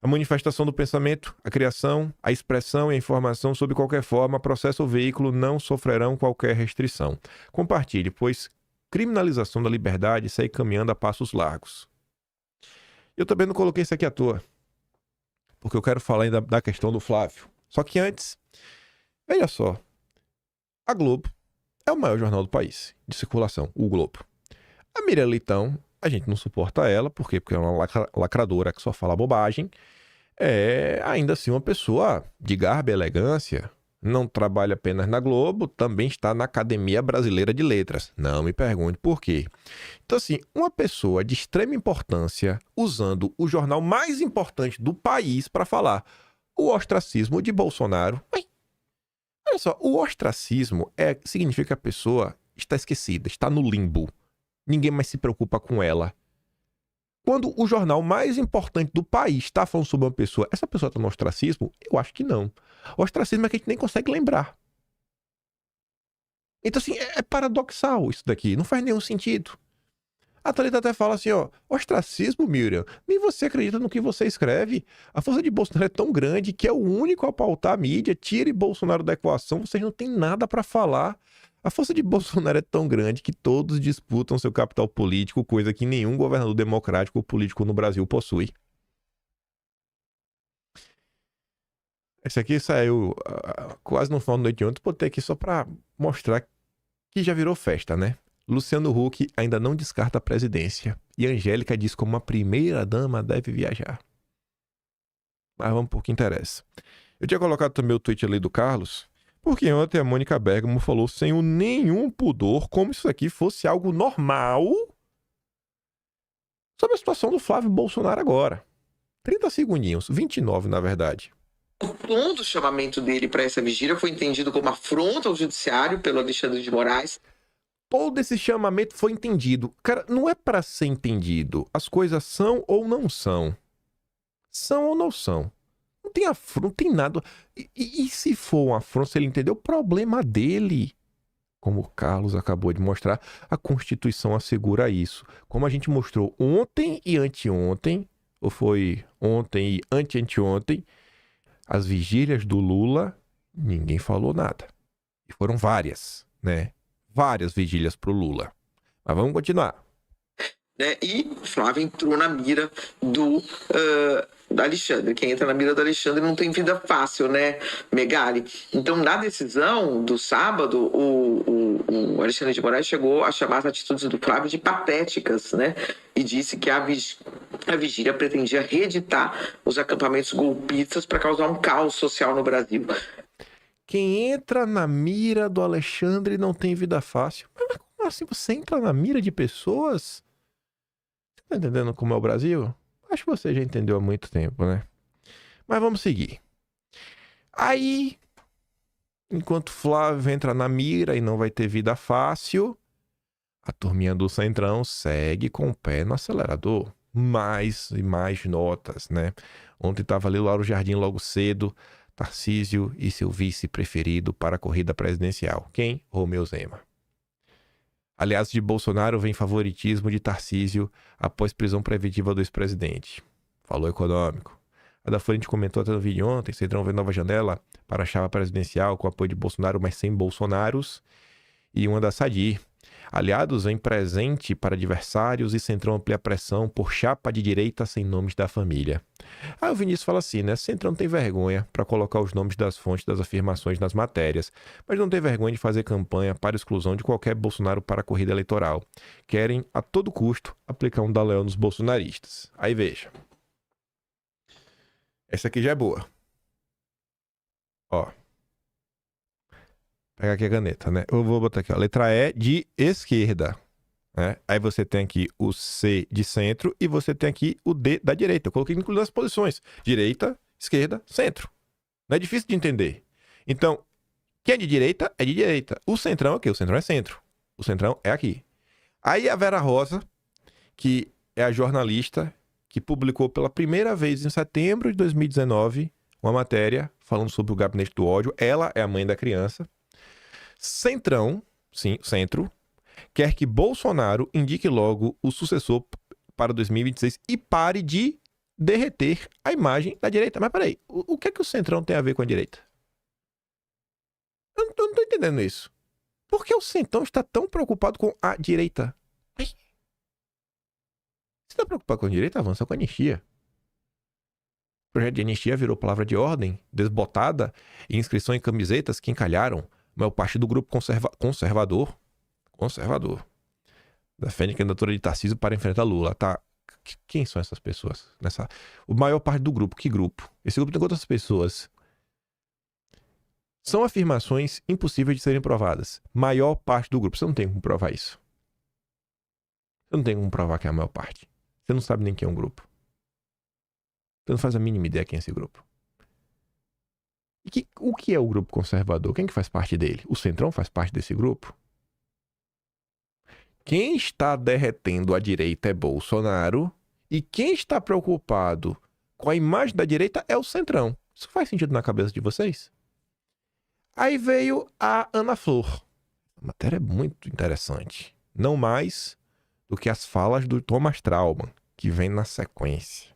A manifestação do pensamento, a criação, a expressão e a informação sob qualquer forma, processo ou veículo não sofrerão qualquer restrição. Compartilhe, pois criminalização da liberdade segue caminhando a passos largos. Eu também não coloquei isso aqui à toa, porque eu quero falar ainda da questão do Flávio. Só que antes, veja só, a Globo é o maior jornal do país, de circulação, o Globo. A Miriam Leitão, a gente não suporta ela, por quê? Porque é uma lacradora que só fala bobagem, é ainda assim uma pessoa de garbo e elegância, não trabalha apenas na Globo, também está na Academia Brasileira de Letras. Não me pergunte por quê. Então assim, uma pessoa de extrema importância usando o jornal mais importante do país para falar o ostracismo de Bolsonaro. Olha só, o ostracismo significa que a pessoa está esquecida, está no limbo. Ninguém mais se preocupa com ela. Quando o jornal mais importante do país está falando sobre uma pessoa, essa pessoa está no ostracismo? Eu acho que não. O ostracismo é que a gente nem consegue lembrar. Então, assim, é paradoxal isso daqui. Não faz nenhum sentido. A Thalita até fala assim, ó, ostracismo, Miriam, nem você acredita no que você escreve. A força de Bolsonaro é tão grande que é o único a pautar a mídia. Tire Bolsonaro da equação, vocês não têm nada para falar. A força de Bolsonaro é tão grande que todos disputam seu capital político, coisa que nenhum governador democrático ou político no Brasil possui. Esse aqui saiu quase no final da noite de ontem, botei aqui só para mostrar que já virou festa, né? Luciano Huck ainda não descarta a presidência e Angélica diz como a primeira-dama deve viajar. Mas vamos por que interessa. Eu tinha colocado também o tweet ali do Carlos, porque ontem a Mônica Bergamo falou sem nenhum pudor, como se isso aqui fosse algo normal, sobre a situação do Flávio Bolsonaro agora. 30 segundinhos, 29 na verdade. O tom do chamamento dele para essa vigília foi entendido como afronta ao judiciário pelo Alexandre de Moraes. Todo esse chamamento foi entendido. Cara, não é para ser entendido. As coisas são ou não são. São ou não são. Não tem afronta, não tem nada. E se for um afronta, se ele entendeu, o problema dele. Como o Carlos acabou de mostrar, a Constituição assegura isso. Como a gente mostrou ontem e anteontem, ou foi ontem e anteontem, as vigílias do Lula, ninguém falou nada. E foram várias, né? Várias vigílias pro Lula. Mas vamos continuar. Né? E Flávio entrou na mira do Alexandre. Quem entra na mira do Alexandre não tem vida fácil, né, Megali? Então, na decisão do sábado, o Alexandre de Moraes chegou a chamar as atitudes do Flávio de patéticas, né? E disse que a vigília pretendia reeditar os acampamentos golpistas para causar um caos social no Brasil. Quem entra na mira do Alexandre não tem vida fácil. Mas como assim você entra na mira de pessoas? Tá entendendo como é o Brasil? Acho que você já entendeu há muito tempo, né? Mas vamos seguir. Aí, enquanto Flávio entra na mira e não vai ter vida fácil, a turminha do Centrão segue com o pé no acelerador. Mais e mais notas, né? Ontem estava ali o Lauro Jardim logo cedo, Tarcísio e seu vice preferido para a corrida presidencial. Quem? Romeu Zema. Aliados de Bolsonaro veem favoritismo de Tarcísio após prisão preventiva do ex-presidente. Falou econômico. A da Frente comentou até no vídeo ontem, Centrão vê nova janela para a chapa presidencial com apoio de Bolsonaro, mas sem Bolsonaros. E uma da Sadir. Aliados vêm presente para adversários e Centrão amplia pressão por chapa de direita sem nomes da família. Aí o Vinícius fala assim, né? Centrão tem vergonha para colocar os nomes das fontes das afirmações nas matérias, mas não tem vergonha de fazer campanha para exclusão de qualquer Bolsonaro para a corrida eleitoral. Querem, a todo custo, aplicar um Dallagnol nos bolsonaristas. Aí veja. Essa aqui já é boa. Ó. Pegar aqui a caneta, né? Eu vou botar aqui, ó. Letra E de esquerda. Né? Aí você tem aqui o C de centro e você tem aqui o D da direita. Eu coloquei inclusive as posições. Direita, esquerda, centro. Não é difícil de entender. Então, quem é de direita, é de direita. O centrão é o quê? O centrão é centro. O centrão é aqui. Aí a Vera Rosa, que é a jornalista que publicou pela primeira vez em setembro de 2019 uma matéria falando sobre o gabinete do ódio. Ela é a mãe da criança. Centrão, sim, centro, quer que Bolsonaro indique logo o sucessor para 2026 e pare de derreter a imagem da direita. Mas peraí, o que é que o Centrão tem a ver com a direita? Eu não tô entendendo isso. Por que o Centrão está tão preocupado com a direita? Se está preocupado com a direita, avança com a anistia. O projeto de anistia virou palavra de ordem, desbotada, e inscrição em camisetas que encalharam. Mas o partido do grupo conservador defende a candidatura de Tarcísio para enfrentar Lula. Tá? Quem são essas pessoas? O maior parte do grupo. Que grupo? Esse grupo tem quantas pessoas? São afirmações impossíveis de serem provadas. Maior parte do grupo. Você não tem como provar isso. Você não tem como provar que é a maior parte. Você não sabe nem quem é um grupo. Você não faz a mínima ideia quem é esse grupo. O que é o grupo conservador? Quem que faz parte dele? O Centrão faz parte desse grupo? Quem está derretendo a direita é Bolsonaro e quem está preocupado com a imagem da direita é o Centrão. Isso faz sentido na cabeça de vocês? Aí veio a Ana Flor. A matéria é muito interessante. Não mais do que as falas do Thomas Trauman, que vem na sequência.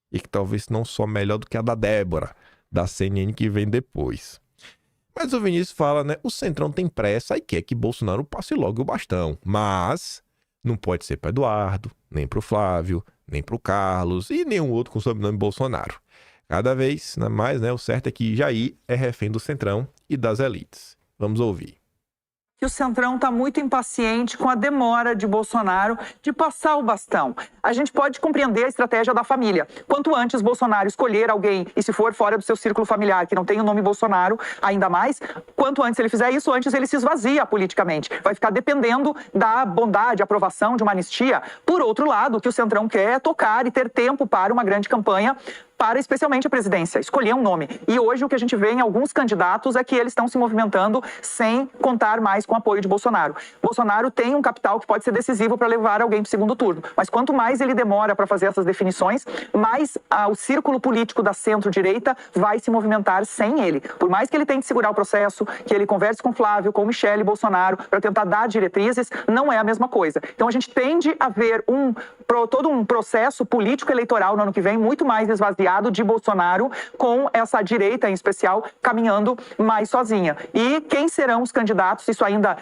E que talvez não só melhor do que a da Débora, da CNN, que vem depois. Mas o Vinícius fala, né? O Centrão tem pressa e quer que Bolsonaro passe logo o bastão. Mas não pode ser para Eduardo, nem para o Flávio, nem para o Carlos e nenhum outro com sobrenome Bolsonaro. Cada vez mais, né? O certo é que Jair é refém do Centrão e das elites. Vamos ouvir. Que o Centrão está muito impaciente com a demora de Bolsonaro de passar o bastão. A gente pode compreender a estratégia da família. Quanto antes Bolsonaro escolher alguém, e se for fora do seu círculo familiar, que não tem o nome Bolsonaro, ainda mais, quanto antes ele fizer isso, antes ele se esvazia politicamente. Vai ficar dependendo da bondade, aprovação de uma anistia. Por outro lado, o que o Centrão quer é tocar e ter tempo para uma grande campanha para especialmente a presidência, escolher um nome. E hoje o que a gente vê em alguns candidatos é que eles estão se movimentando sem contar mais com o apoio de Bolsonaro. Bolsonaro tem um capital que pode ser decisivo para levar alguém para o segundo turno, mas quanto mais ele demora para fazer essas definições, mais o círculo político da centro-direita vai se movimentar sem ele. Por mais que ele tente segurar o processo, que ele converse com Flávio, com Michele Bolsonaro, para tentar dar diretrizes, não é a mesma coisa. Então a gente tende a ver todo um processo político eleitoral no ano que vem muito mais esvaziado de Bolsonaro, com essa direita em especial caminhando mais sozinha. E quem serão os candidatos? Isso ainda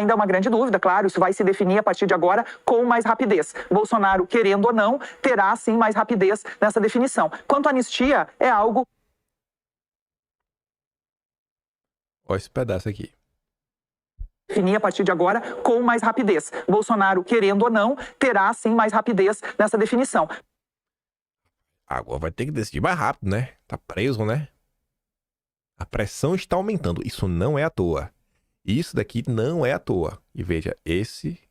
ainda é uma grande dúvida, claro, isso vai se definir a partir de agora com mais rapidez. Bolsonaro, querendo ou não, terá sim mais rapidez nessa definição. Quanto à anistia, é algo... Olha esse pedaço aqui. Definir a partir de agora com mais rapidez. Bolsonaro, querendo ou não, terá sim mais rapidez nessa definição. Agora vai ter que decidir mais rápido, né? Tá preso, né? A pressão está aumentando. Isso não é à toa. Isso daqui não é à toa. E veja,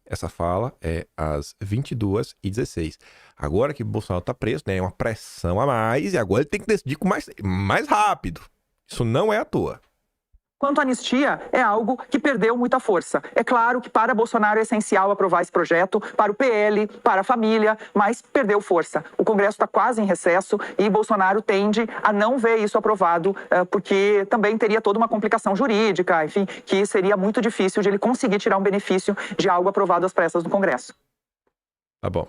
essa fala é às 22h16. Agora que o Bolsonaro tá preso, né? É uma pressão a mais. E agora ele tem que decidir com mais rápido. Isso não é à toa. Quanto à anistia, é algo que perdeu muita força. É claro que para Bolsonaro é essencial aprovar esse projeto, para o PL, para a família, mas perdeu força. O Congresso está quase em recesso e Bolsonaro tende a não ver isso aprovado, porque também teria toda uma complicação jurídica, enfim, que seria muito difícil de ele conseguir tirar um benefício de algo aprovado às pressas do Congresso. Tá bom.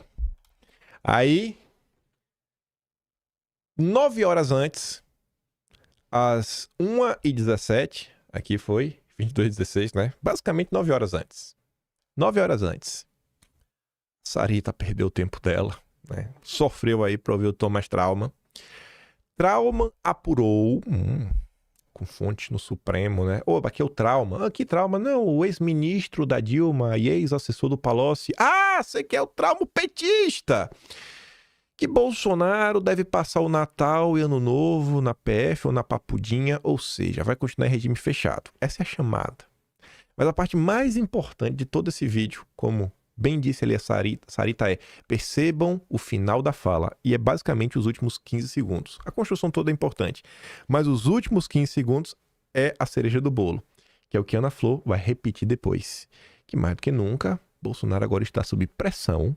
Aí, 9 horas antes, às 1h17, aqui foi 22h16, né? Basicamente 9 horas antes. 9 horas antes. Sarita perdeu o tempo dela, né? Sofreu aí para ouvir o Thomas Trauma. Trauma apurou, com fonte no Supremo, né? Opa, aqui é o Trauma. Ah, que Trauma? Não, o ex-ministro da Dilma e ex-assessor do Palocci. Ah, você quer o Trauma petista! Que Bolsonaro deve passar o Natal e Ano Novo na PF ou na Papudinha, ou seja, vai continuar em regime fechado. Essa é a chamada. Mas a parte mais importante de todo esse vídeo, como bem disse ali a Sarita, percebam o final da fala, e é basicamente os últimos 15 segundos. A construção toda é importante, mas os últimos 15 segundos é a cereja do bolo, que é o que Ana Flor vai repetir depois. Que mais do que nunca, Bolsonaro agora está sob pressão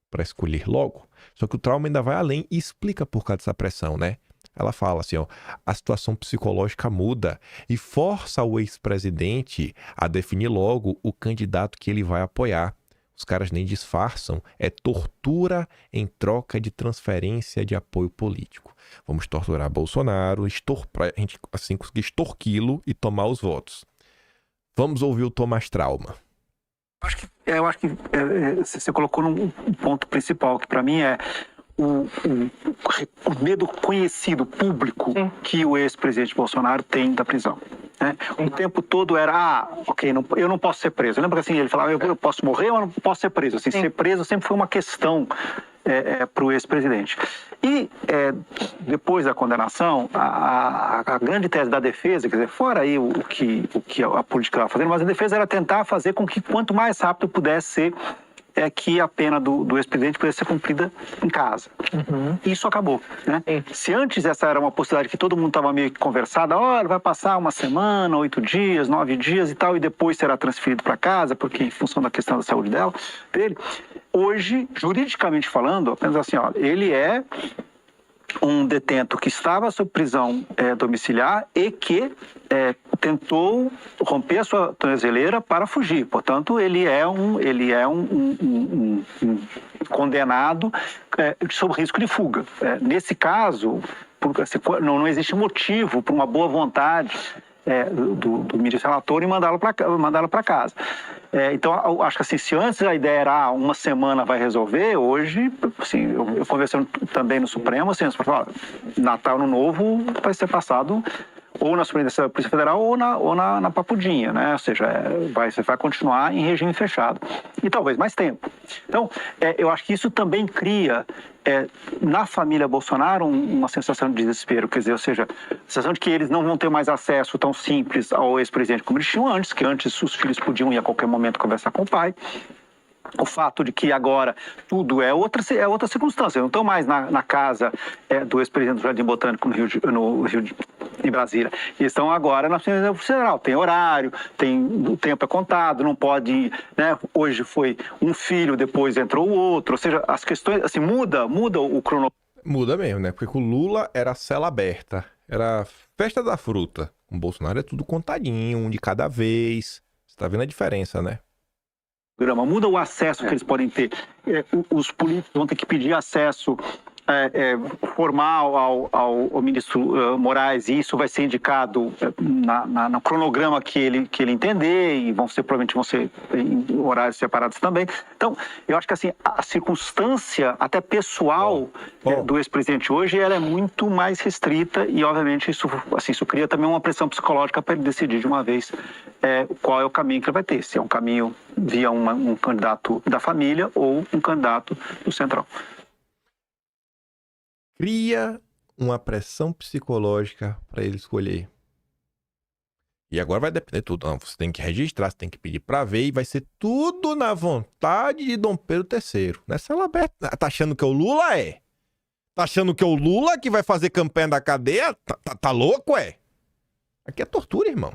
para escolher logo. Só que o Trauma ainda vai além e explica por causa dessa pressão, né? Ela fala assim, ó, a situação psicológica muda e força o ex-presidente a definir logo o candidato que ele vai apoiar. Os caras nem disfarçam, é tortura em troca de transferência de apoio político. Vamos torturar Bolsonaro, pra gente assim conseguir extorquí-lo e tomar os votos. Vamos ouvir o Thomas Trauma. Eu acho que você colocou num ponto principal, que para mim é o medo conhecido, público, que o ex-presidente Bolsonaro tem da prisão. Né? O tempo todo era, ok, eu não posso ser preso. Lembra que assim, ele falava, eu posso morrer, mas não posso ser preso. Assim, ser preso sempre foi uma questão para o ex-presidente. E depois da condenação, a grande tese da defesa, quer dizer, fora aí o que a política estava fazendo, mas a defesa era tentar fazer com que quanto mais rápido pudesse ser que a pena do ex-presidente pudesse ser cumprida em casa. Isso acabou. Né? Se antes essa era uma possibilidade que todo mundo estava meio que conversada, olha, vai passar uma semana, 8 dias, 9 dias e tal, e depois será transferido para casa, porque em função da questão da saúde dele, hoje, juridicamente falando, apenas assim, ó, ele é um detento que estava sob prisão domiciliar e que tentou romper a sua tornozeleira para fugir. Portanto, ele é um condenado sob risco de fuga. Nesse caso, não existe motivo para uma boa vontade do ministro relator e mandá-lo para casa. Então, eu acho que assim, se antes a ideia era uma semana vai resolver, hoje, assim, eu conversando também no Supremo, assim, Natal, Ano Novo vai ser passado ou na Superintendência da Polícia Federal ou na Papudinha, né? Ou seja, você vai continuar em regime fechado. E talvez mais tempo. Então, eu acho que isso também cria na família Bolsonaro uma sensação de desespero, quer dizer, ou seja, a sensação de que eles não vão ter mais acesso tão simples ao ex-presidente como eles tinham antes, que antes os filhos podiam ir a qualquer momento conversar com o pai. O fato de que agora tudo é outra circunstância. Não estão mais na casa do ex-presidente do Jardim Botânico em Brasília. Eles estão agora na Polícia Federal. Tem horário, o tempo é contado, não pode ir, né? Hoje foi um filho, depois entrou o outro. Ou seja, as questões, assim, muda o cronograma. Muda mesmo, né? Porque com o Lula era cela aberta, era festa da fruta. Com o Bolsonaro é tudo contadinho, um de cada vez. Você tá vendo a diferença, né? Muda o acesso que eles podem ter. Os políticos vão ter que pedir acesso formal ao ministro Moraes, e isso vai ser indicado no cronograma que ele entender, e provavelmente vão ser em horários separados também. Então, eu acho que assim, a circunstância até pessoal do ex-presidente hoje, ela é muito mais restrita, e obviamente isso cria também uma pressão psicológica para ele decidir de uma vez qual é o caminho que ele vai ter, se é um caminho via um candidato da família ou um candidato do Centrão. Cria uma pressão psicológica para ele escolher. E agora vai depender de tudo. Não, você tem que registrar, você tem que pedir para ver, e vai ser tudo na vontade de Dom Pedro III. Nessa aberta. Tá achando que é o Lula? Tá achando que é o Lula que vai fazer campanha da cadeia? Tá louco, Aqui é tortura, irmão.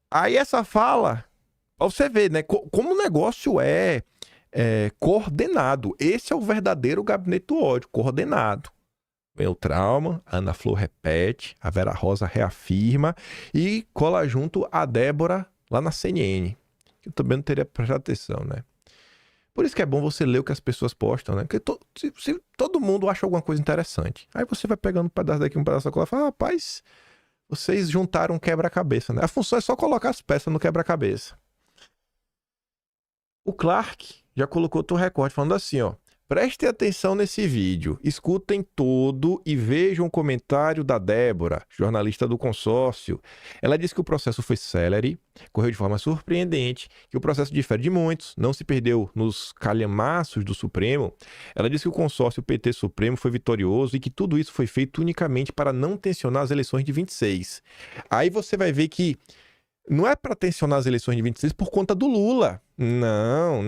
Aí essa fala, pra você ver, né? Como o negócio é coordenado. Esse é o verdadeiro gabinete do ódio, coordenado. Vem o trauma, a Ana Flor repete, a Vera Rosa reafirma e cola junto a Débora lá na CNN. Eu também não teria prestado atenção, né? Por isso que é bom você ler o que as pessoas postam, né? Porque se todo mundo acha alguma coisa interessante, aí você vai pegando um pedaço daqui, um pedaço da cola e fala, rapaz, vocês juntaram um quebra-cabeça, né? A função é só colocar as peças no quebra-cabeça. O Clark já colocou outro recorte falando assim, prestem atenção nesse vídeo, escutem todo e vejam o comentário da Débora, jornalista do consórcio. Ela disse que o processo foi célere, correu de forma surpreendente, que o processo difere de muitos, não se perdeu nos calhamaços do Supremo. Ela disse que o consórcio PT Supremo foi vitorioso e que tudo isso foi feito unicamente para não tensionar as eleições de 26. Aí você vai ver que não é para tensionar as eleições de 26 por conta do Lula. Não.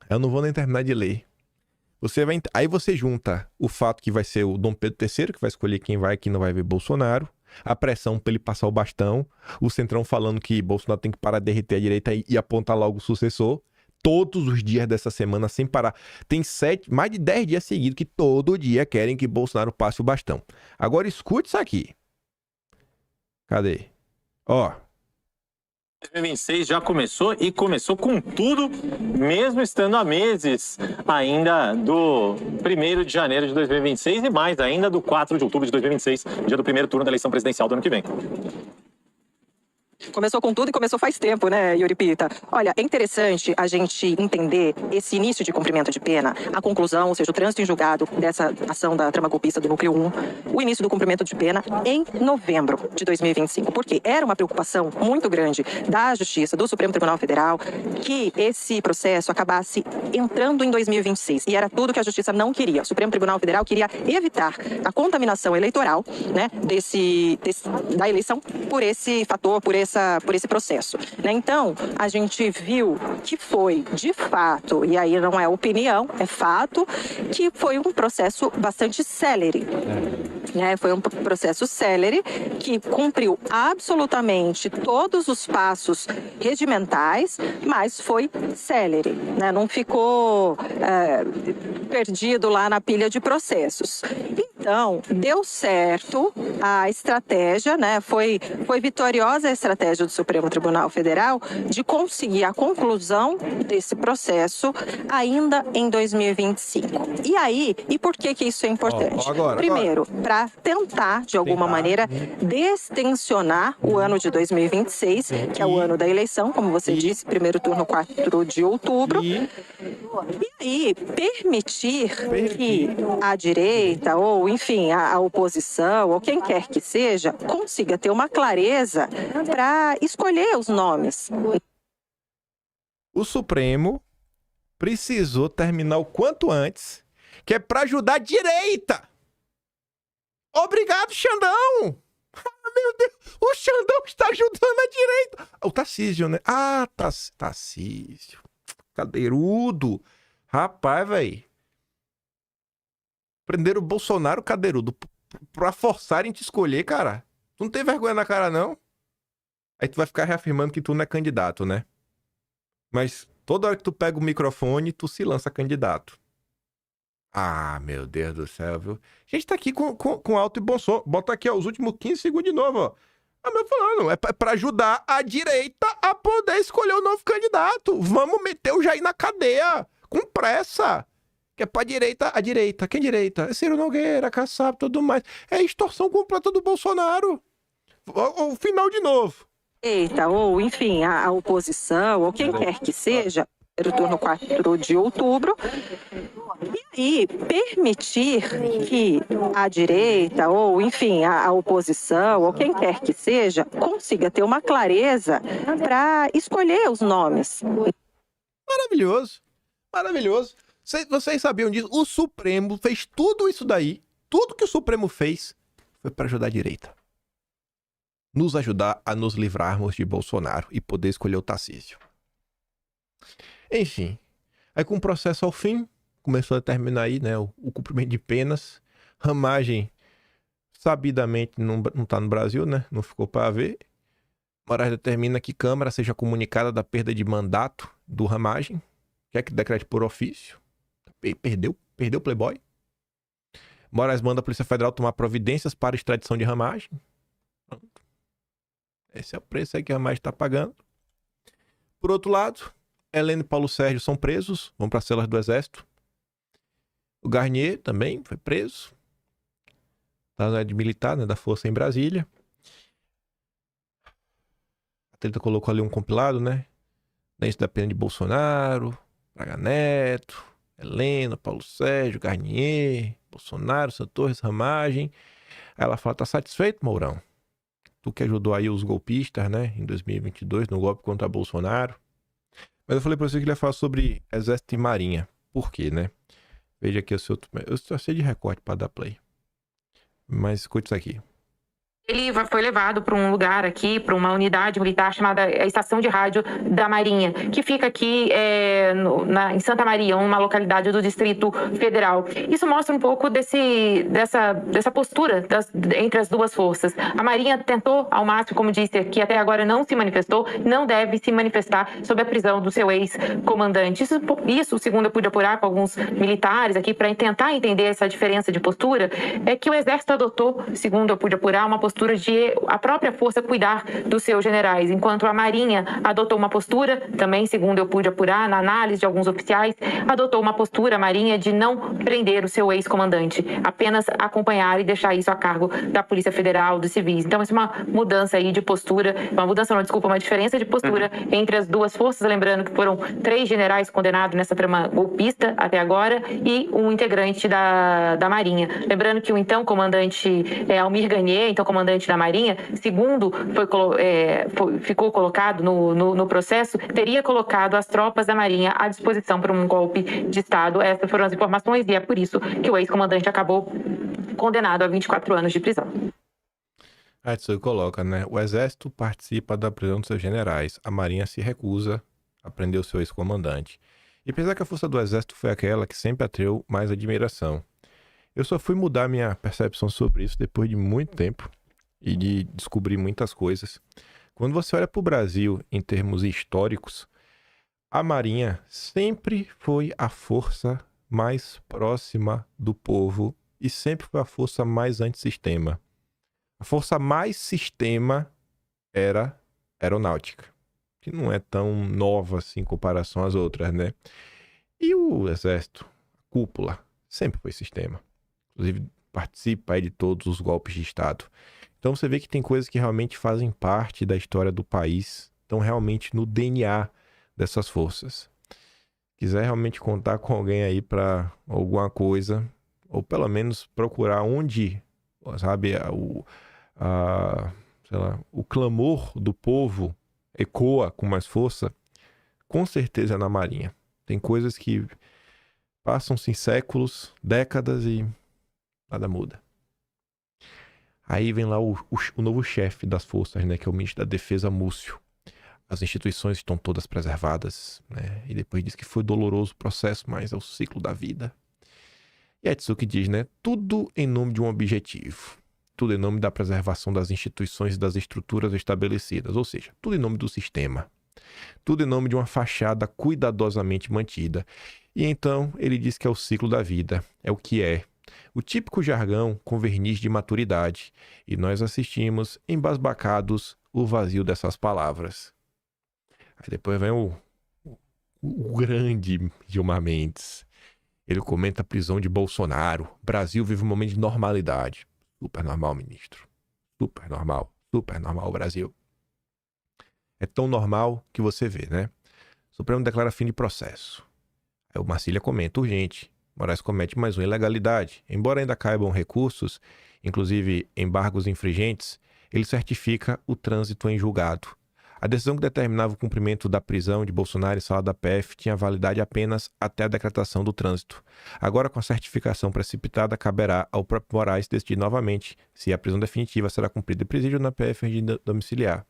Eu não vou nem terminar de ler. Aí você junta o fato que vai ser o Dom Pedro III, que vai escolher quem vai e quem não vai ver Bolsonaro, a pressão para ele passar o bastão, o Centrão falando que Bolsonaro tem que parar de derreter a direita e apontar logo o sucessor, todos os dias dessa semana sem parar. Tem mais de 10 dias seguidos que todo dia querem que Bolsonaro passe o bastão. Agora escute isso aqui. Cadê? 2026 já começou e começou com tudo, mesmo estando a meses ainda do 1º de janeiro de 2026 e mais ainda do 4 de outubro de 2026, dia do primeiro turno da eleição presidencial do ano que vem. Começou com tudo e começou faz tempo, né, Yuri Pita? Olha, é interessante a gente entender esse início de cumprimento de pena, a conclusão, ou seja, o trânsito em julgado dessa ação da trama golpista do Núcleo 1, o início do cumprimento de pena em novembro de 2025, porque era uma preocupação muito grande da Justiça, do Supremo Tribunal Federal, que esse processo acabasse entrando em 2026, e era tudo que a Justiça não queria. O Supremo Tribunal Federal queria evitar a contaminação eleitoral, né, da eleição por esse fator, por esse processo. Então, a gente viu que foi, de fato, e aí não é opinião, é fato, que foi um processo bastante célere. Foi um processo célere que cumpriu absolutamente todos os passos regimentais, mas foi célere. Não ficou perdido lá na pilha de processos. Então, deu certo a estratégia, foi vitoriosa a estratégia do Supremo Tribunal Federal de conseguir a conclusão desse processo ainda em 2025. E aí, e por que isso é importante? Primeiro, para tentar, de alguma maneira, destensionar o ano de 2026, que é o ano da eleição, como você disse, primeiro turno 4 de outubro. E aí, permitir que a direita, ou enfim, a oposição, ou quem quer que seja, consiga ter uma clareza para escolher os nomes. O Supremo precisou terminar o quanto antes, que é para ajudar a direita. Obrigado, Xandão! Meu Deus, o Xandão está ajudando a direita. O Tarcísio, né? Tarcísio. Cadeirudo. Rapaz, velho. Prenderam o Bolsonaro, cadeirudo, pra forçarem te escolher, cara. Tu não tem vergonha na cara, não? Aí tu vai ficar reafirmando que tu não é candidato, né? Mas toda hora que tu pega o microfone, tu se lança candidato. Ah, meu Deus do céu, viu? A gente tá aqui com alto e bom som. Bota aqui, ó, os últimos 15 segundos de novo, ó. Meu falando, é pra ajudar a direita a poder escolher o novo candidato. Vamos meter o Jair na cadeia. Com pressa. Que é pra direita, a direita. Quem direita? É Ciro Nogueira, Kassab, tudo mais. É extorsão completa do Bolsonaro. O final de novo. Eita, ou enfim, a oposição, ou quem quer que seja, no turno 4 de outubro, e aí permitir que a direita, ou enfim, a oposição, ou quem quer que seja, consiga ter uma clareza para escolher os nomes. Maravilhoso. Maravilhoso. Vocês sabiam disso? O Supremo fez tudo isso daí. Tudo que o Supremo fez foi para ajudar a direita. Nos ajudar a nos livrarmos de Bolsonaro e poder escolher o Tarcísio. Enfim. Aí com o processo ao fim, começou a terminar aí, né, o cumprimento de penas. Ramagem, sabidamente, não tá no Brasil, né? Não ficou para ver. Moraes determina que Câmara seja comunicada da perda de mandato do Ramagem. Quer que decrete por ofício. Perdeu o Playboy. Moraes manda a Polícia Federal tomar providências para extradição de Ramagem. Esse é o preço aí que a Ramagem está pagando. Por outro lado, Heleno e Paulo Sérgio são presos, vão para as celas do Exército. O Garnier também foi preso. Tá de militar, né, da Força em Brasília. A Treta colocou ali um compilado, né? Dentro da pena de Bolsonaro, Braga Neto, Heleno, Paulo Sérgio, Garnier, Bolsonaro, São Torres, Ramagem. Aí ela fala, tá satisfeito, Mourão? Tu que ajudou aí os golpistas, né? Em 2022, no golpe contra Bolsonaro. Mas eu falei pra você que ele ia falar sobre Exército e Marinha. Por quê, né? Veja aqui o seu... Eu só sei de recorte pra dar play. Mas escute isso aqui. Ele foi levado para um lugar aqui, para uma unidade militar chamada Estação de Rádio da Marinha, que fica aqui em Santa Maria, uma localidade do Distrito Federal. Isso mostra um pouco dessa postura entre as duas forças. A Marinha tentou, ao máximo, como disse, que até agora não se manifestou, não deve se manifestar sobre a prisão do seu ex-comandante. Isso, segundo eu pude apurar com alguns militares aqui, para tentar entender essa diferença de postura, é que o Exército adotou, segundo eu pude apurar, uma postura de a própria força cuidar dos seus generais, enquanto a Marinha adotou uma postura, também segundo eu pude apurar na análise de alguns oficiais, adotou uma postura, a Marinha, de não prender o seu ex-comandante, apenas acompanhar e deixar isso a cargo da Polícia Federal, dos civis. Então, isso é uma mudança aí de postura, uma diferença de postura entre as duas forças, lembrando que foram 3 generais condenados nessa trama golpista até agora e um integrante da Marinha. Lembrando que o então comandante Almir Garnier, então comandante da Marinha, segundo ficou colocado no processo, teria colocado as tropas da Marinha à disposição para um golpe de Estado. Essas foram as informações e é por isso que o ex-comandante acabou condenado a 24 anos de prisão. A Edson coloca, né? O Exército participa da prisão dos seus generais. A Marinha se recusa a prender o seu ex-comandante. E apesar que a força do Exército foi aquela que sempre atraiu mais admiração. Eu só fui mudar minha percepção sobre isso depois de muito tempo e de descobrir muitas coisas. Quando você olha para o Brasil em termos históricos, a Marinha sempre foi a força mais próxima do povo e sempre foi a força mais antissistema. A força mais sistema era a aeronáutica, que não é tão nova assim em comparação às outras, né? E o Exército, a cúpula, sempre foi sistema. Inclusive participa aí de todos os golpes de Estado. Então você vê que tem coisas que realmente fazem parte da história do país, estão realmente no DNA dessas forças. Quiser realmente contar com alguém aí para alguma coisa, ou pelo menos procurar onde, sabe, o clamor do povo ecoa com mais força, com certeza é na Marinha. Tem coisas que passam-se séculos, décadas e nada muda. Aí vem lá o novo chefe das forças, né, que é o ministro da Defesa, Múcio. As instituições estão todas preservadas, né? E depois diz que foi doloroso o processo, mas é o ciclo da vida. E Atsuki diz, né? Tudo em nome de um objetivo. Tudo em nome da preservação das instituições e das estruturas estabelecidas. Ou seja, tudo em nome do sistema. Tudo em nome de uma fachada cuidadosamente mantida. E então ele diz que é o ciclo da vida. É o que é. O típico jargão com verniz de maturidade, e nós assistimos, embasbacados, o vazio dessas palavras. Aí depois vem o o grande Gilmar Mendes. Ele comenta a prisão de Bolsonaro. Brasil vive um momento de normalidade. Super normal, ministro. Super normal Brasil. É tão normal que você vê, né? O Supremo declara fim de processo. Aí o Marcília comenta, urgente. Moraes comete mais uma ilegalidade. Embora ainda caibam recursos, inclusive embargos infringentes, ele certifica o trânsito em julgado. A decisão que determinava o cumprimento da prisão de Bolsonaro em sala da PF tinha validade apenas até a decretação do trânsito. Agora, com a certificação precipitada, caberá ao próprio Moraes decidir novamente se a prisão definitiva será cumprida em presídio ou na PF regime domiciliar.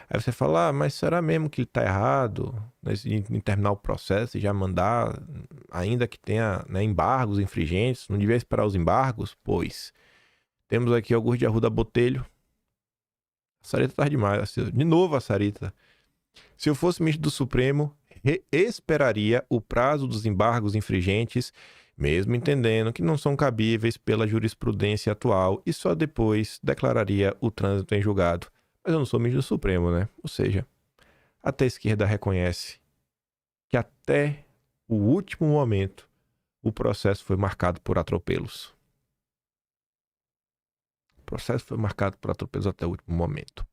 Aí você fala, mas será mesmo que ele está errado em terminar o processo e já mandar, ainda que tenha, né, embargos infringentes? Não devia esperar os embargos? Pois, temos aqui Augusto de Arruda Botelho. A Sarita tá demais. De novo a Sarita. Se eu fosse ministro do Supremo, esperaria o prazo dos embargos infringentes, mesmo entendendo que não são cabíveis pela jurisprudência atual, e só depois declararia o trânsito em julgado. Mas eu não sou ministro do Supremo, né? Ou seja, até a esquerda reconhece que até o último momento o processo foi marcado por atropelos. O processo foi marcado por atropelos até o último momento.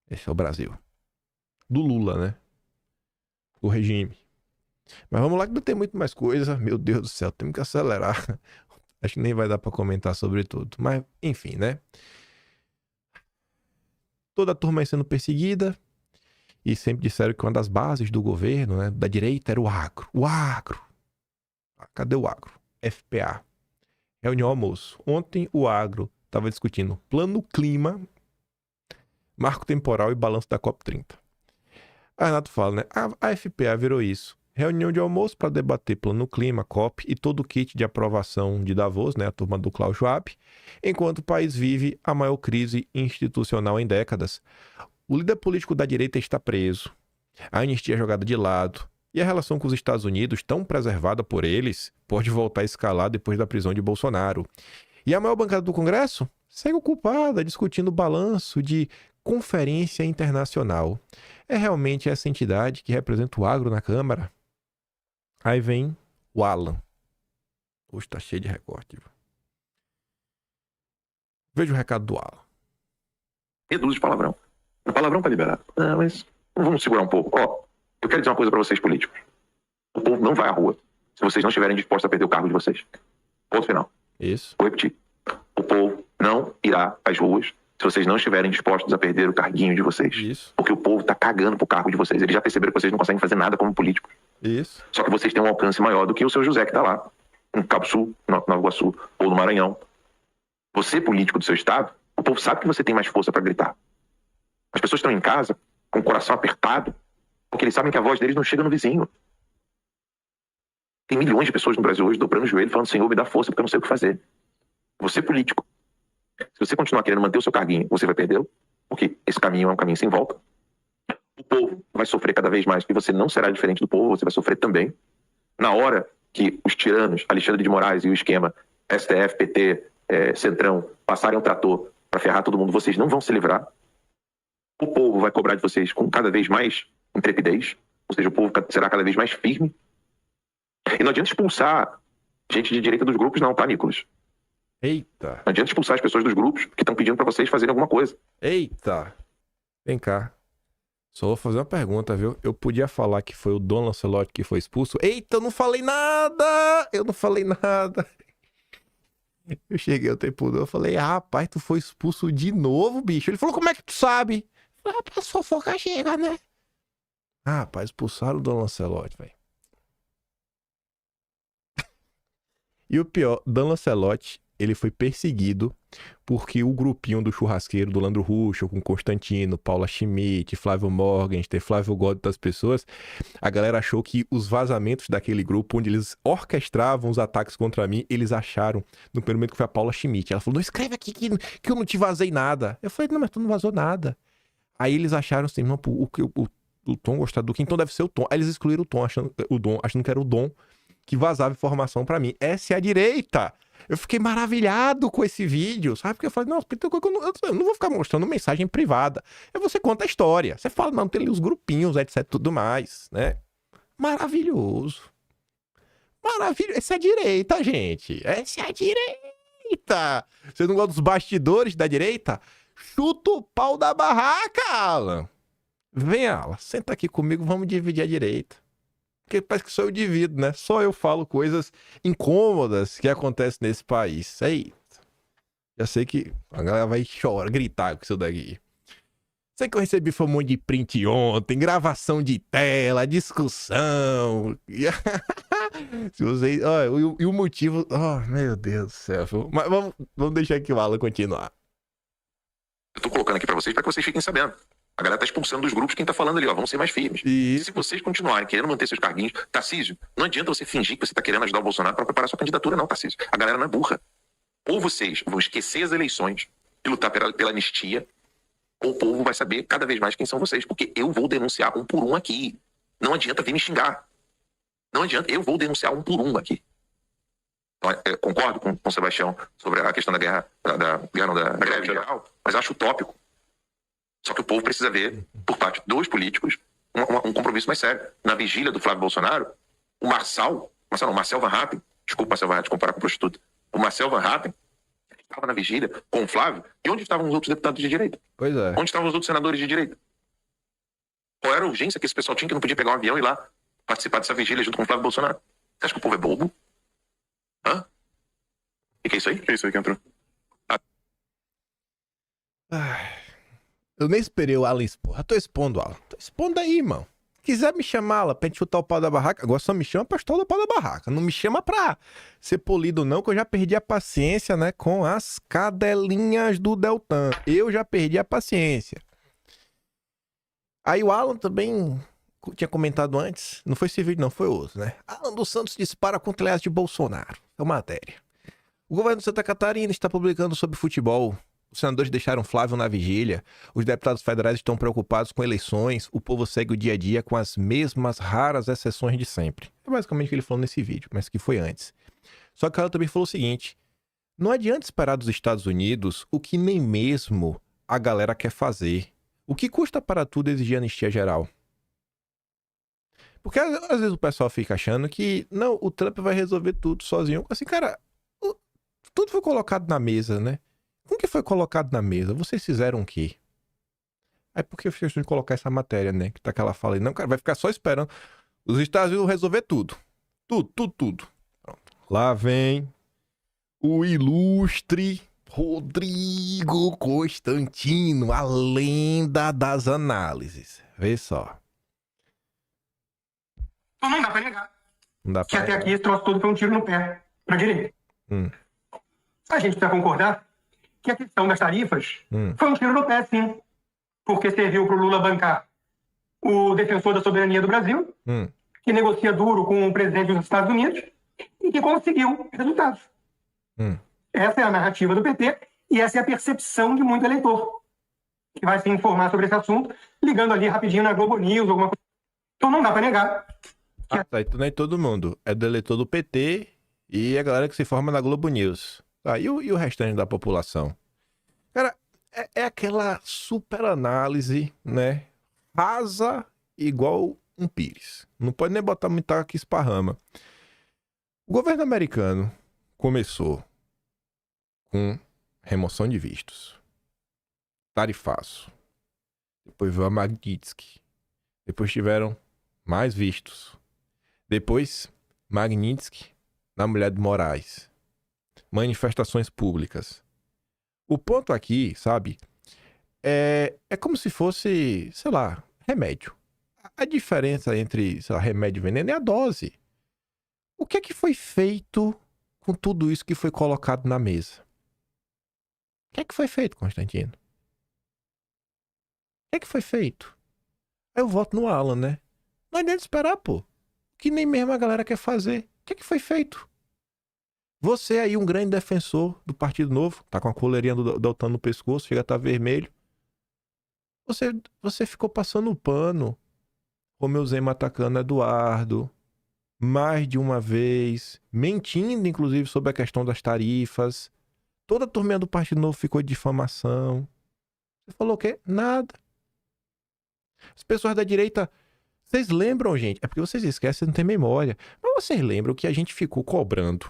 Esse é o Brasil. Do Lula, né? Do regime. Mas vamos lá que não tem muito mais coisa. Meu Deus do céu, temos que acelerar. Acho que nem vai dar para comentar sobre tudo. Mas, enfim, né? Toda a turma aí sendo perseguida. E sempre disseram que uma das bases do governo, né, da direita, era o agro. O agro. Cadê o agro? FPA. Reunião almoço. Ontem o agro estava discutindo plano clima, marco temporal e balanço da COP30. A Renato fala, né? A FPA virou isso. Reunião de almoço para debater plano clima, COP e todo o kit de aprovação de Davos, né? A turma do Klaus Schwab, enquanto o país vive a maior crise institucional em décadas. O líder político da direita está preso, a anistia é jogada de lado, e a relação com os Estados Unidos, tão preservada por eles, pode voltar a escalar depois da prisão de Bolsonaro. E a maior bancada do Congresso segue ocupada discutindo o balanço de conferência internacional. É realmente essa entidade que representa o agro na Câmara? Aí vem o Alan. Hoje tá cheio de recorte. Veja o recado do Alan. Reduz de palavrão. O palavrão tá liberado. Ah, mas vamos segurar um pouco. Ó, eu quero dizer uma coisa pra vocês políticos. O povo não vai à rua se vocês não estiverem dispostos a perder o cargo de vocês. Ponto final. Isso. Vou repetir. O povo não irá às ruas se vocês não estiverem dispostos a perder o carguinho de vocês. Isso. Porque o povo tá cagando pro cargo de vocês. Eles já perceberam que vocês não conseguem fazer nada como políticos. Isso. Só que vocês têm um alcance maior do que o seu José que tá lá, no Cabo Sul, no Nova Iguaçu ou no Maranhão. Você, político do seu estado, o povo sabe que você tem mais força para gritar. As pessoas estão em casa com o coração apertado porque eles sabem que a voz deles não chega no vizinho. Tem milhões de pessoas no Brasil hoje dobrando o joelho falando, Senhor, me dá força porque eu não sei o que fazer. Você, político, se você continuar querendo manter o seu carguinho, você vai perdê-lo, porque esse caminho é um caminho sem volta. O povo vai sofrer cada vez mais, e você não será diferente do povo, você vai sofrer também. Na hora que os tiranos, Alexandre de Moraes e o esquema STF, PT, Centrão, passarem um trator para ferrar todo mundo, vocês não vão se livrar. O povo vai cobrar de vocês com cada vez mais intrepidez, ou seja, o povo será cada vez mais firme. E não adianta expulsar gente de direita dos grupos não, tá, Nicolas? Eita. Não adianta expulsar as pessoas dos grupos que estão pedindo para vocês fazerem alguma coisa. Eita. Vem cá. Só vou fazer uma pergunta, viu? Eu podia falar que foi o Dom Lancelotti que foi expulso? Eita, eu não falei nada! Eu não falei nada. Eu cheguei ao tempo do eu falei, rapaz, tu foi expulso de novo, bicho. Ele falou, como é que tu sabe? Eu falei, rapaz, fofoca chega, né? Ah, rapaz, expulsaram o Dom Lancelotti, velho. E o pior, Dom Lancelotti, ele foi perseguido porque o grupinho do churrasqueiro do Landro Ruschel, com Constantino, Paula Schmidt, Flávio Morgenstern, Flávio Godo das pessoas, a galera achou que os vazamentos daquele grupo, onde eles orquestravam os ataques contra mim, eles acharam no primeiro momento que foi a Paula Schmidt. Ela falou, não, escreve aqui que eu não te vazei nada. Eu falei, não, mas tu não vazou nada. Aí eles acharam assim, não, o Tom gostar do Kim, então deve ser o Tom. Aí eles excluíram o Tom, achando que era o Dom que vazava informação pra mim. Essa é a direita. Eu fiquei maravilhado com esse vídeo, sabe? Porque eu falei, nossa, eu não vou ficar mostrando mensagem privada. Aí você conta a história. Você fala, não, tem ali os grupinhos, etc, tudo mais, né? Maravilhoso. Maravilhoso. Essa é a direita, gente. Essa é a direita. Você não gosta dos bastidores da direita? Chuta o pau da barraca, Alan. Vem, Alan. Senta aqui comigo, vamos dividir a direita. Porque parece que só eu divido, né? Só eu falo coisas incômodas que acontecem nesse país. Eita. Já sei que a galera vai chorar, gritar com isso daqui. Sei que eu recebi foi um monte de print ontem, gravação de tela, discussão. Se vocês, e o motivo... Oh, meu Deus do céu. Mas vamos deixar aqui o Alan continuar. Eu tô colocando aqui pra vocês que vocês fiquem sabendo. A galera tá expulsando dos grupos quem tá falando ali, ó. Vamos ser mais firmes. Se vocês continuarem querendo manter seus carguinhos... Tarcísio, não adianta você fingir que você tá querendo ajudar o Bolsonaro pra preparar sua candidatura, não, Tarcísio. A galera não é burra. Ou vocês vão esquecer as eleições e lutar pela anistia, ou o povo vai saber cada vez mais quem são vocês. Porque eu vou denunciar um por um aqui. Não adianta vir me xingar. Não adianta. Eu vou denunciar um por um aqui. Então, concordo com o Sebastião sobre a questão da guerra, da greve geral, mas acho utópico. Só que o povo precisa ver, por parte dos políticos, um compromisso mais sério. Na vigília do Flávio Bolsonaro, o Marcel Van Hatten, desculpa, Marcel Van Hatten, comparar com prostituta. O Marcel Van Hatten estava na vigília com o Flávio, e onde estavam os outros deputados de direita? Pois é. Onde estavam os outros senadores de direita? Qual era a urgência que esse pessoal tinha que não podia pegar um avião e ir lá participar dessa vigília junto com o Flávio Bolsonaro? Você acha que o povo é bobo? Hã? O que é isso aí? O que é isso aí que entrou? Eu nem esperei o Alan expor. Eu tô expondo, Alan. Tô expondo aí, irmão. Se quiser me chamar, Alan, pra gente chutar o pau da barraca, agora só me chama pra chutar o pau da barraca. Não me chama pra ser polido, não, que eu já perdi a paciência, né, com as cadelinhas do Deltan. Eu já perdi a paciência. Aí o Alan também tinha comentado antes, não foi esse vídeo, não, foi outro, né? Alan dos Santos dispara contra aliados de Bolsonaro. É uma matéria. O governo de Santa Catarina está publicando sobre futebol. Os senadores deixaram Flávio na vigília. Os deputados federais estão preocupados com eleições. O povo segue o dia a dia com as mesmas raras exceções de sempre. É basicamente o que ele falou nesse vídeo, mas que foi antes. Só que ela também falou o seguinte: não adianta esperar dos Estados Unidos o que nem mesmo a galera quer fazer. O que custa para tudo exigir anistia geral? Porque às vezes o pessoal fica achando que não, o Trump vai resolver tudo sozinho. Assim, cara, tudo foi colocado na mesa, né? Como que foi colocado na mesa? Vocês fizeram o quê? Aí por que eu fiz de colocar essa matéria, né? Que tá aquela fala aí. Não, cara, vai ficar só esperando os Estados Unidos resolver tudo. Tudo. Pronto. Lá vem o ilustre Rodrigo Constantino, a lenda das análises. Vê só. Então não dá pra negar Não dá que pra até negar. aqui esse troço todo foi um tiro no pé pra direita. A gente precisa concordar que a questão das tarifas foi um tiro no pé, sim. Porque serviu pro Lula bancar o defensor da soberania do Brasil, que negocia duro com o presidente dos Estados Unidos e que conseguiu resultados. Essa é a narrativa do PT e essa é a percepção de muito eleitor que vai se informar sobre esse assunto, ligando ali rapidinho na Globo News, alguma coisa. Então não dá pra negar. Tá, então não é todo mundo. É do eleitor do PT e a galera que se forma na Globo News. Tá, e o restante da população? Cara, é aquela super análise, né? Rasa igual um pires. Não pode nem botar muita que esparrama. O governo americano começou com remoção de vistos. Tarifaço. Depois veio a Magnitsky. Depois tiveram mais vistos. Depois, Magnitsky na mulher de Moraes. Manifestações públicas. O ponto aqui, sabe, é como se fosse, sei lá, remédio. A diferença entre, sei lá, remédio e veneno é a dose. O que é que foi feito com tudo isso que foi colocado na mesa? O que é que foi feito, Constantino? O que é que foi feito? Aí eu voto no Alan, né? Não adianta esperar, pô. Que nem mesmo a galera quer fazer. O que é que foi feito? Você aí, um grande defensor do Partido Novo, tá com a coleirinha do Deltan no pescoço, chega a estar vermelho. Você ficou passando o pano. Romeu Zema atacando Eduardo. Mais de uma vez. Mentindo, inclusive, sobre a questão das tarifas. Toda a turminha do Partido Novo ficou de difamação. Você falou o quê? Nada. As pessoas da direita Vocês lembram, gente? É porque vocês esquecem, não tem memória. Mas vocês lembram que a gente ficou cobrando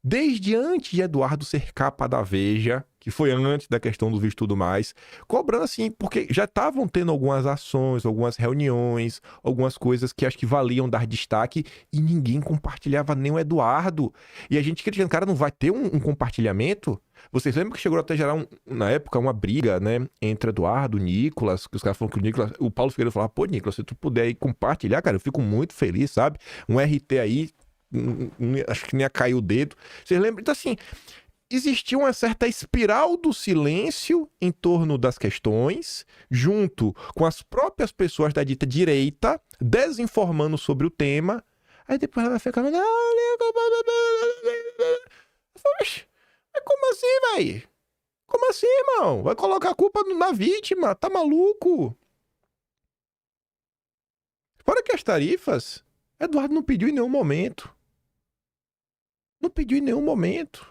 desde antes de Eduardo ser capa da Veja, que foi antes da questão do visto e tudo mais, cobrando assim, porque já estavam tendo algumas ações, algumas reuniões, algumas coisas que acho que valiam dar destaque e ninguém compartilhava, nem o Eduardo. E a gente criticando, cara, não vai ter um compartilhamento? Vocês lembram que chegou até gerar, na época, uma briga, né, entre Eduardo e Nicolas, que os caras falaram que o Paulo Figueiredo falava, pô, Nicolas, se tu puder aí compartilhar, cara, eu fico muito feliz, sabe? Um RT aí, acho que nem ia cair o dedo. Vocês lembram? Então, assim, existia uma certa espiral do silêncio em torno das questões, junto com as próprias pessoas da dita direita, desinformando sobre o tema. Aí depois ela fica... Como assim, véi? Como assim, irmão? Vai colocar a culpa na vítima? Tá maluco? Fora que as tarifas, Eduardo não pediu em nenhum momento. Não pediu em nenhum momento.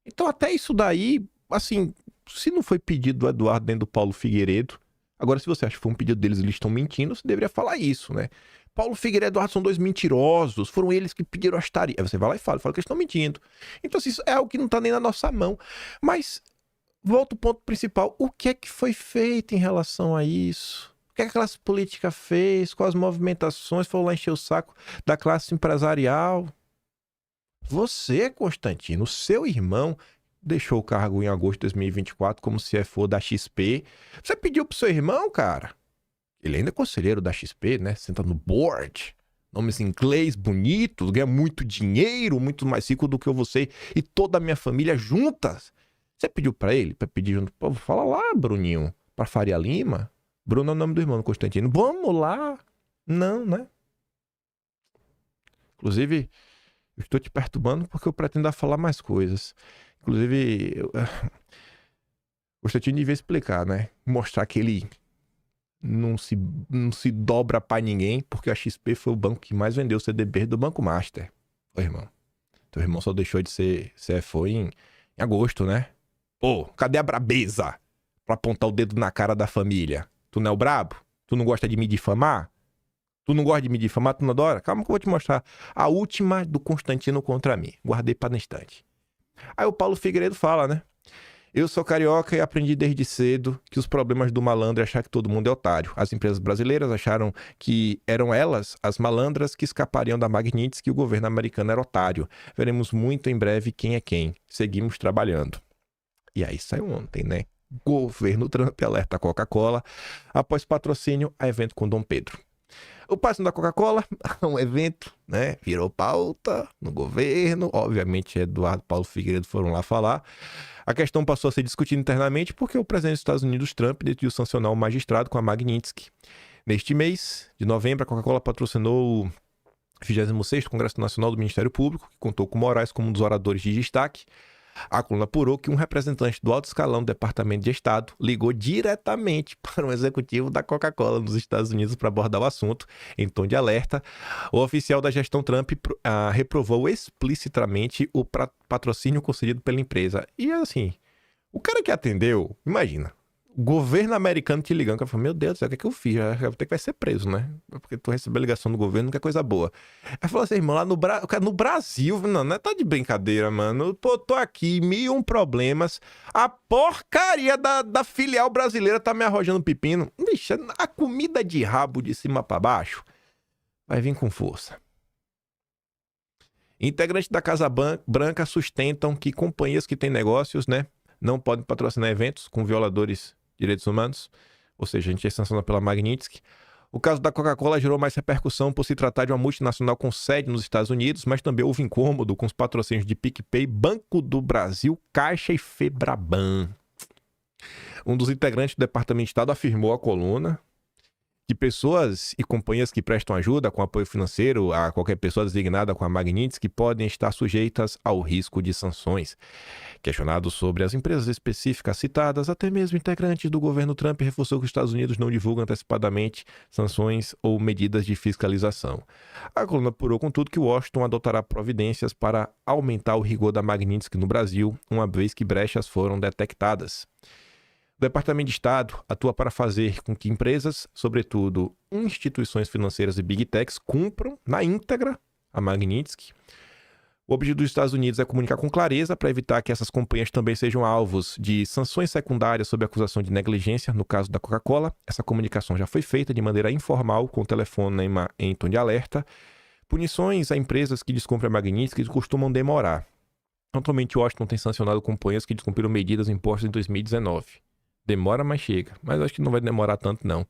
Então até isso daí, assim, se não foi pedido do Eduardo nem do Paulo Figueiredo, agora se você acha que foi um pedido deles e eles estão mentindo, você deveria falar isso, né? Paulo Figueiredo e Eduardo são dois mentirosos, foram eles que pediram as tarifas. Aí você vai lá e fala que eles estão mentindo. Então assim, isso é algo que não tá nem na nossa mão. Mas, volta ao ponto principal, o que é que foi feito em relação a isso? O que é que a classe política fez? Quais movimentações foram lá encher o saco da classe empresarial? Você, Constantino, seu irmão, deixou o cargo em agosto de 2024 como CFO da XP. Você pediu pro seu irmão, cara? Ele ainda é conselheiro da XP, né? Senta no board. Nomes em inglês bonitos, ganha muito dinheiro, muito mais rico do que você e toda a minha família juntas. Você pediu pra ele? Pra pedir junto? Pô, fala lá, Bruninho. Pra Faria Lima? Bruno é o nome do irmão do Constantino. Vamos lá. Não, né? Inclusive... eu estou te perturbando porque eu pretendo falar mais coisas. Inclusive, o Constantino devia explicar, né? Mostrar que ele não se dobra pra ninguém, porque a XP foi o banco que mais vendeu CDB do Banco Master. Ô, irmão. Teu irmão só deixou de ser CFO em agosto, né? Pô, cadê a brabeza pra apontar o dedo na cara da família? Tu não é o brabo? Tu não gosta de me difamar? Tu não gosta de me difamar? Tu não adora? Calma que eu vou te mostrar a última do Constantino contra mim. Guardei para no instante. Aí o Paulo Figueiredo fala, né? Eu sou carioca e aprendi desde cedo que os problemas do malandro é achar que todo mundo é otário. As empresas brasileiras acharam que eram elas, as malandras, que escapariam da Magnitsky e o governo americano era otário. Veremos muito em breve quem é quem. Seguimos trabalhando. E aí saiu ontem, né? Governo Trump alerta a Coca-Cola após patrocínio a evento com Dom Pedro. O patrocínio da Coca-Cola, um evento, né? Virou pauta no governo. Obviamente, Eduardo e Paulo Figueiredo foram lá falar. A questão passou a ser discutida internamente porque o presidente dos Estados Unidos, Trump, decidiu sancionar um magistrado com a Magnitsky. Neste mês de novembro, a Coca-Cola patrocinou o 26º Congresso Nacional do Ministério Público, que contou com Moraes como um dos oradores de destaque. A coluna apurou que um representante do alto escalão do Departamento de Estado ligou diretamente para um executivo da Coca-Cola nos Estados Unidos para abordar o assunto. Em tom de alerta, o oficial da gestão Trump reprovou explicitamente o patrocínio concedido pela empresa. E assim, o cara que atendeu, imagina, o governo americano te ligando, eu falei, meu Deus do céu, o que é que eu fiz? Eu vou ter que vai ser preso, né? Porque tu recebeu a ligação do governo, não quer coisa boa. Aí falou assim, irmão, lá no Brasil, não tá de brincadeira, mano. Pô, tô aqui, 1001 problemas. A porcaria da filial brasileira tá me arrojando pepino. Vixe, a comida de rabo de cima pra baixo vai vir com força. Integrantes da Casa Branca sustentam que companhias que têm negócios, né, não podem patrocinar eventos com violadores de direitos humanos, ou seja, a gente é sancionado pela Magnitsky. O caso da Coca-Cola gerou mais repercussão por se tratar de uma multinacional com sede nos Estados Unidos, mas também houve incômodo com os patrocínios de PicPay, Banco do Brasil, Caixa e Febraban. Um dos integrantes do Departamento de Estado afirmou à coluna que pessoas e companhias que prestam ajuda com apoio financeiro a qualquer pessoa designada com a Magnitsky podem estar sujeitas ao risco de sanções. Questionado sobre as empresas específicas citadas, até mesmo integrantes do governo Trump reforçou que os Estados Unidos não divulgam antecipadamente sanções ou medidas de fiscalização. A coluna apurou, contudo, que Washington adotará providências para aumentar o rigor da Magnitsky no Brasil, uma vez que brechas foram detectadas. O Departamento de Estado atua para fazer com que empresas, sobretudo instituições financeiras e Big Techs, cumpram na íntegra a Magnitsky. O objetivo dos Estados Unidos é comunicar com clareza para evitar que essas companhias também sejam alvos de sanções secundárias sob acusação de negligência, no caso da Coca-Cola. Essa comunicação já foi feita de maneira informal, com o telefonema em tom de alerta. Punições a empresas que descumprem a Magnitsky costumam demorar. Atualmente, Washington tem sancionado companhias que descumpriram medidas impostas em 2019. Demora, mas chega. Mas acho que não vai demorar tanto, não.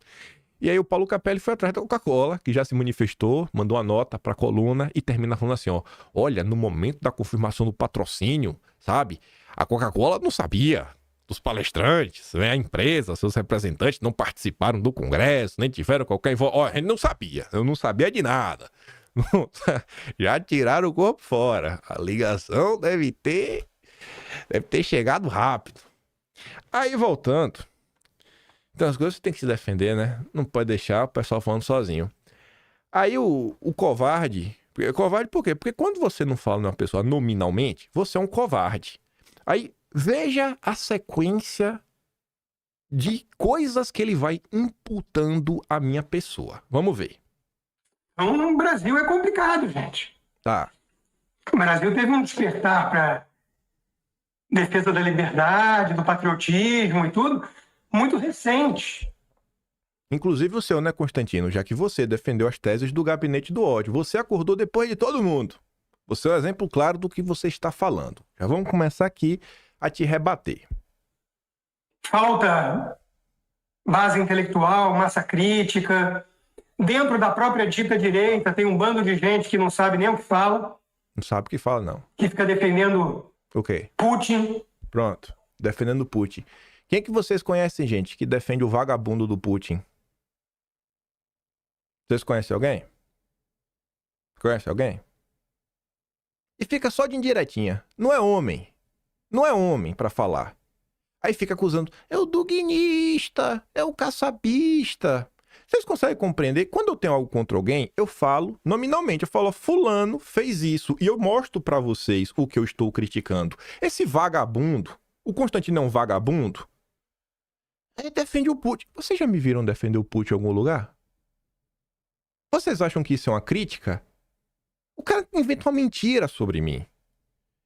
E aí o Paulo Capelli foi atrás da Coca-Cola, que já se manifestou, mandou uma nota para a coluna e termina falando assim, ó, olha, no momento da confirmação do patrocínio, sabe, a Coca-Cola não sabia dos palestrantes, né, a empresa, seus representantes não participaram do congresso, nem tiveram qualquer informação, ó, a gente não sabia, eu não sabia de nada. Já tiraram o corpo fora, a ligação deve ter chegado rápido. Aí voltando... Então as coisas tem que se defender, né? Não pode deixar o pessoal falando sozinho. Aí o covarde... Covarde por quê? Porque quando você não fala de uma pessoa nominalmente, você é um covarde. Aí veja a sequência de coisas que ele vai imputando à minha pessoa. Vamos ver. Então, no Brasil é complicado, gente. Tá. O Brasil teve um despertar para defesa da liberdade, do patriotismo e tudo... muito recente. Inclusive o seu, né, Constantino? Já que você defendeu as teses do gabinete do ódio. Você acordou depois de todo mundo. Você é um exemplo claro do que você está falando. Já vamos começar aqui a te rebater. Falta base intelectual, massa crítica. Dentro da própria dita direita tem um bando de gente que não sabe nem o que fala. Não sabe o que fala, não. Que fica defendendo Putin. Pronto. Defendendo Putin. Quem que vocês conhecem, gente, que defende o vagabundo do Putin? Vocês conhecem alguém? Conhece alguém? E fica só de indiretinha. Não é homem. Não é homem pra falar. Aí fica acusando, é o duguinista, é o caçabista. Vocês conseguem compreender? Quando eu tenho algo contra alguém, eu falo nominalmente. Eu falo, fulano fez isso. E eu mostro pra vocês o que eu estou criticando. Esse vagabundo, o Constantino é um vagabundo? Ele defende o Putin. Vocês já me viram defender o Putin em algum lugar? Vocês acham que isso é uma crítica? O cara inventa uma mentira sobre mim.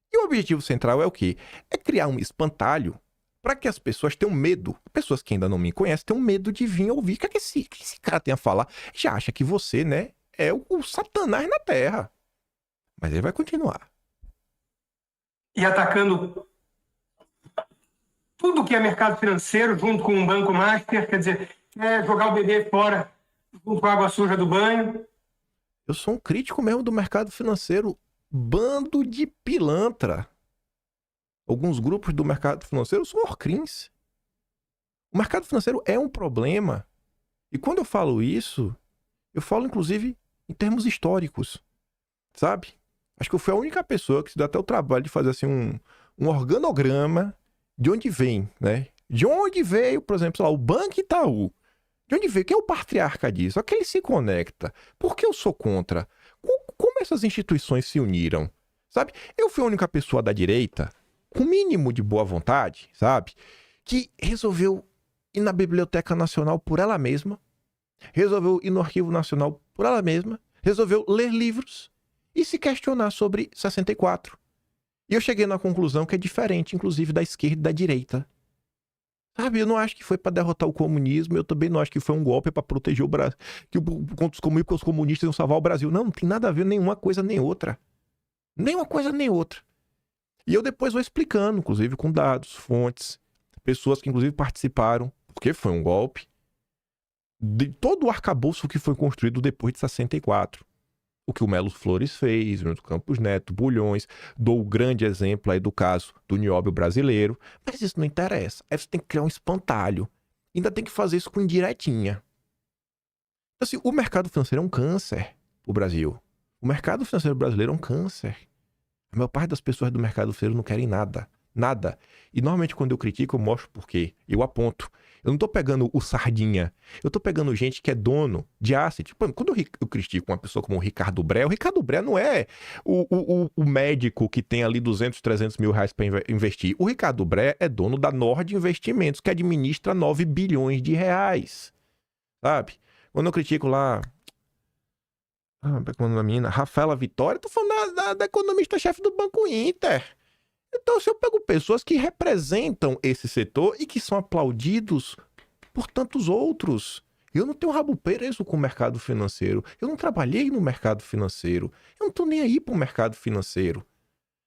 E o objetivo central é o quê? É criar um espantalho para que as pessoas tenham medo. Pessoas que ainda não me conhecem tenham medo de vir ouvir. O que esse cara tem a falar? Já acha que você, né, é o Satanás na Terra. Mas ele vai continuar. E atacando... tudo que é mercado financeiro, junto com um banco master, quer dizer, é jogar o bebê fora junto com a água suja do banho. Eu sou um crítico mesmo do mercado financeiro. Bando de pilantra. Alguns grupos do mercado financeiro são orcrins. O mercado financeiro é um problema. E quando eu falo isso, eu falo inclusive em termos históricos. Sabe? Acho que eu fui a única pessoa que se dá até o trabalho de fazer assim um organograma de onde vem, né? De onde veio, por exemplo, sei lá, o Banco Itaú. De onde veio? Quem é o patriarca disso? A que ele se conecta? Por que eu sou contra? Como essas instituições se uniram? Sabe? Eu fui a única pessoa da direita, com o mínimo de boa vontade, sabe? Que resolveu ir na Biblioteca Nacional por ela mesma, resolveu ir no Arquivo Nacional por ela mesma, resolveu ler livros e se questionar sobre 64. E eu cheguei na conclusão que é diferente, inclusive, da esquerda e da direita. Sabe, eu não acho que foi para derrotar o comunismo, eu também não acho que foi um golpe para proteger o Brasil, contra os comunistas iam salvar o Brasil. Não tem nada a ver nenhuma coisa nem outra. Nem uma coisa nem outra. E eu depois vou explicando, inclusive com dados, fontes, pessoas que inclusive participaram, porque foi um golpe, de todo o arcabouço que foi construído depois de 64. O que o Melo Flores fez, o Campos Neto, Bulhões, dou o grande exemplo aí do caso do Nióbio brasileiro, mas isso não interessa. Aí você tem que criar um espantalho. Ainda tem que fazer isso com indiretinha. Então, assim, o mercado financeiro é um câncer pro Brasil. O mercado financeiro brasileiro é um câncer. A maior parte das pessoas do mercado financeiro não querem nada. Nada. E normalmente quando eu critico, eu mostro por quê. Eu aponto. Eu não tô pegando o sardinha. Eu tô pegando gente que é dono de asset. Pô, quando eu critico uma pessoa como o Ricardo Bré não é o médico que tem ali 200, 300 mil reais para investir. O Ricardo Bré é dono da Nord Investimentos, que administra 9 bilhões de reais. Sabe? Quando eu critico lá... quando a menina, Rafaela Vitória, eu tô falando da economista-chefe do Banco Inter. Então, se eu pego pessoas que representam esse setor e que são aplaudidos por tantos outros. Eu não tenho rabo preso com o mercado financeiro. Eu não trabalhei no mercado financeiro. Eu não tô nem aí pro mercado financeiro.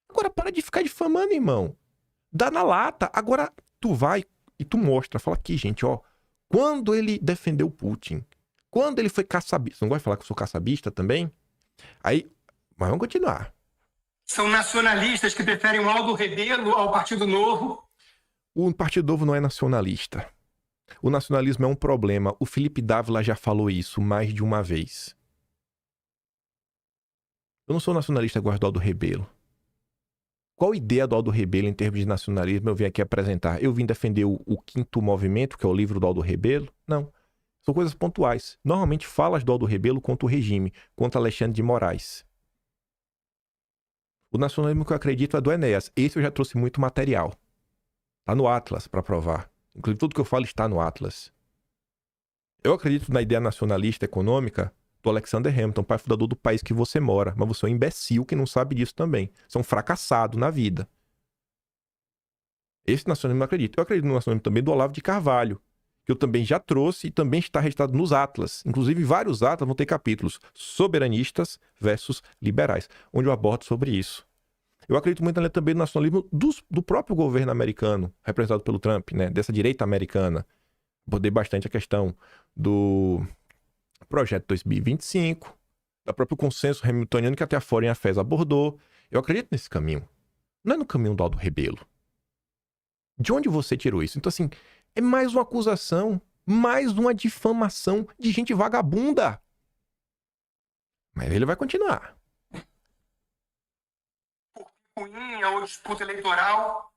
Agora, para de ficar difamando, irmão. Dá na lata. Agora, tu vai e tu mostra. Fala aqui, gente, ó. Quando ele defendeu Putin, quando ele foi caçabista... Você não gosta de falar que eu sou caçabista também? Aí, mas vamos continuar. São nacionalistas que preferem o Aldo Rebelo ao Partido Novo. O Partido Novo não é nacionalista. O nacionalismo é um problema. O Felipe Dávila já falou isso mais de uma vez. Eu não sou nacionalista, gosto do Aldo Rebelo. Qual a ideia do Aldo Rebelo em termos de nacionalismo eu vim aqui apresentar? Eu vim defender o Quinto Movimento, que é o livro do Aldo Rebelo? Não. São coisas pontuais. Normalmente falas do Aldo Rebelo contra o regime, contra Alexandre de Moraes. O nacionalismo que eu acredito é do Enéas. Esse eu já trouxe muito material. Está no Atlas para provar. Inclusive tudo que eu falo está no Atlas. Eu acredito na ideia nacionalista econômica do Alexander Hamilton, pai fundador do país que você mora. Mas você é um imbecil que não sabe disso também. Você é um fracassado na vida. Esse nacionalismo eu acredito. Eu acredito no nacionalismo também do Olavo de Carvalho, que eu também já trouxe e também está registrado nos Atlas. Inclusive, vários Atlas vão ter capítulos soberanistas versus liberais, onde eu abordo sobre isso. Eu acredito muito também no nacionalismo do próprio governo americano, representado pelo Trump, né? Dessa direita americana. Abordei bastante a questão do Projeto 2025, do próprio consenso hamiltoniano que até a Foreign Affairs abordou. Eu acredito nesse caminho. Não é no caminho do Aldo Rebelo. De onde você tirou isso? Então, assim, é mais uma acusação, mais uma difamação de gente vagabunda. Mas ele vai continuar. Ruim ou disputa eleitoral.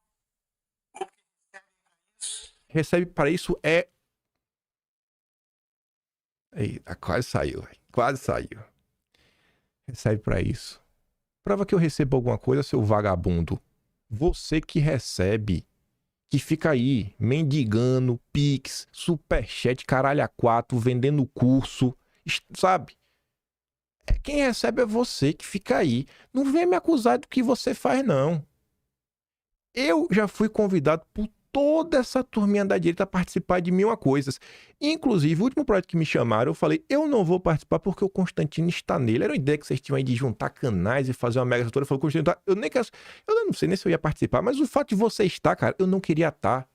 Recebe para isso é... Eita, quase saiu, véio. Quase saiu. Recebe para isso. Prova que eu recebo alguma coisa, seu vagabundo. Você que recebe, que fica aí mendigando, Pix, Superchat, caralho a 4, vendendo curso, sabe? Quem recebe é você que fica aí. Não vem me acusar do que você faz, não. Eu já fui convidado por toda essa turminha da direita a participar de 1000 coisas. Inclusive, o último projeto que me chamaram, eu falei, eu não vou participar porque o Constantino está nele. Era uma ideia que vocês tinham aí de juntar canais e fazer uma mega toda. Eu falei, Constantino, eu nem quero... Eu não sei nem se eu ia participar, mas o fato de você estar, cara, eu não queria estar.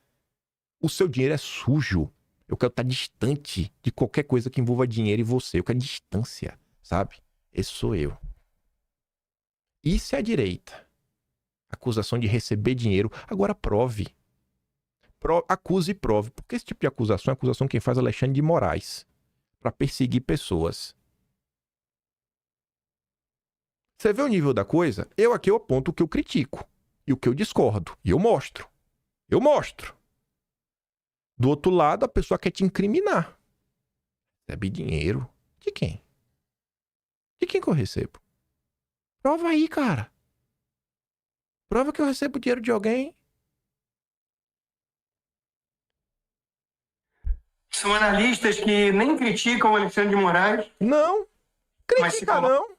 O seu dinheiro é sujo. Eu quero estar distante de qualquer coisa que envolva dinheiro e você. Eu quero distância, sabe? Esse sou eu. Isso é a direita. Acusação de receber dinheiro. Agora prove. Acuse e prove. Porque esse tipo de acusação é acusação quem faz Alexandre de Moraes. Para perseguir pessoas. Você vê o nível da coisa? Eu aqui eu aponto o que eu critico. E o que eu discordo. E eu mostro. Eu mostro. Do outro lado, a pessoa quer te incriminar. Recebe dinheiro. De quem? De quem que eu recebo? Prova aí, cara. Prova que eu recebo dinheiro de alguém. São analistas que nem criticam o Alexandre de Moraes. Não. Critica não.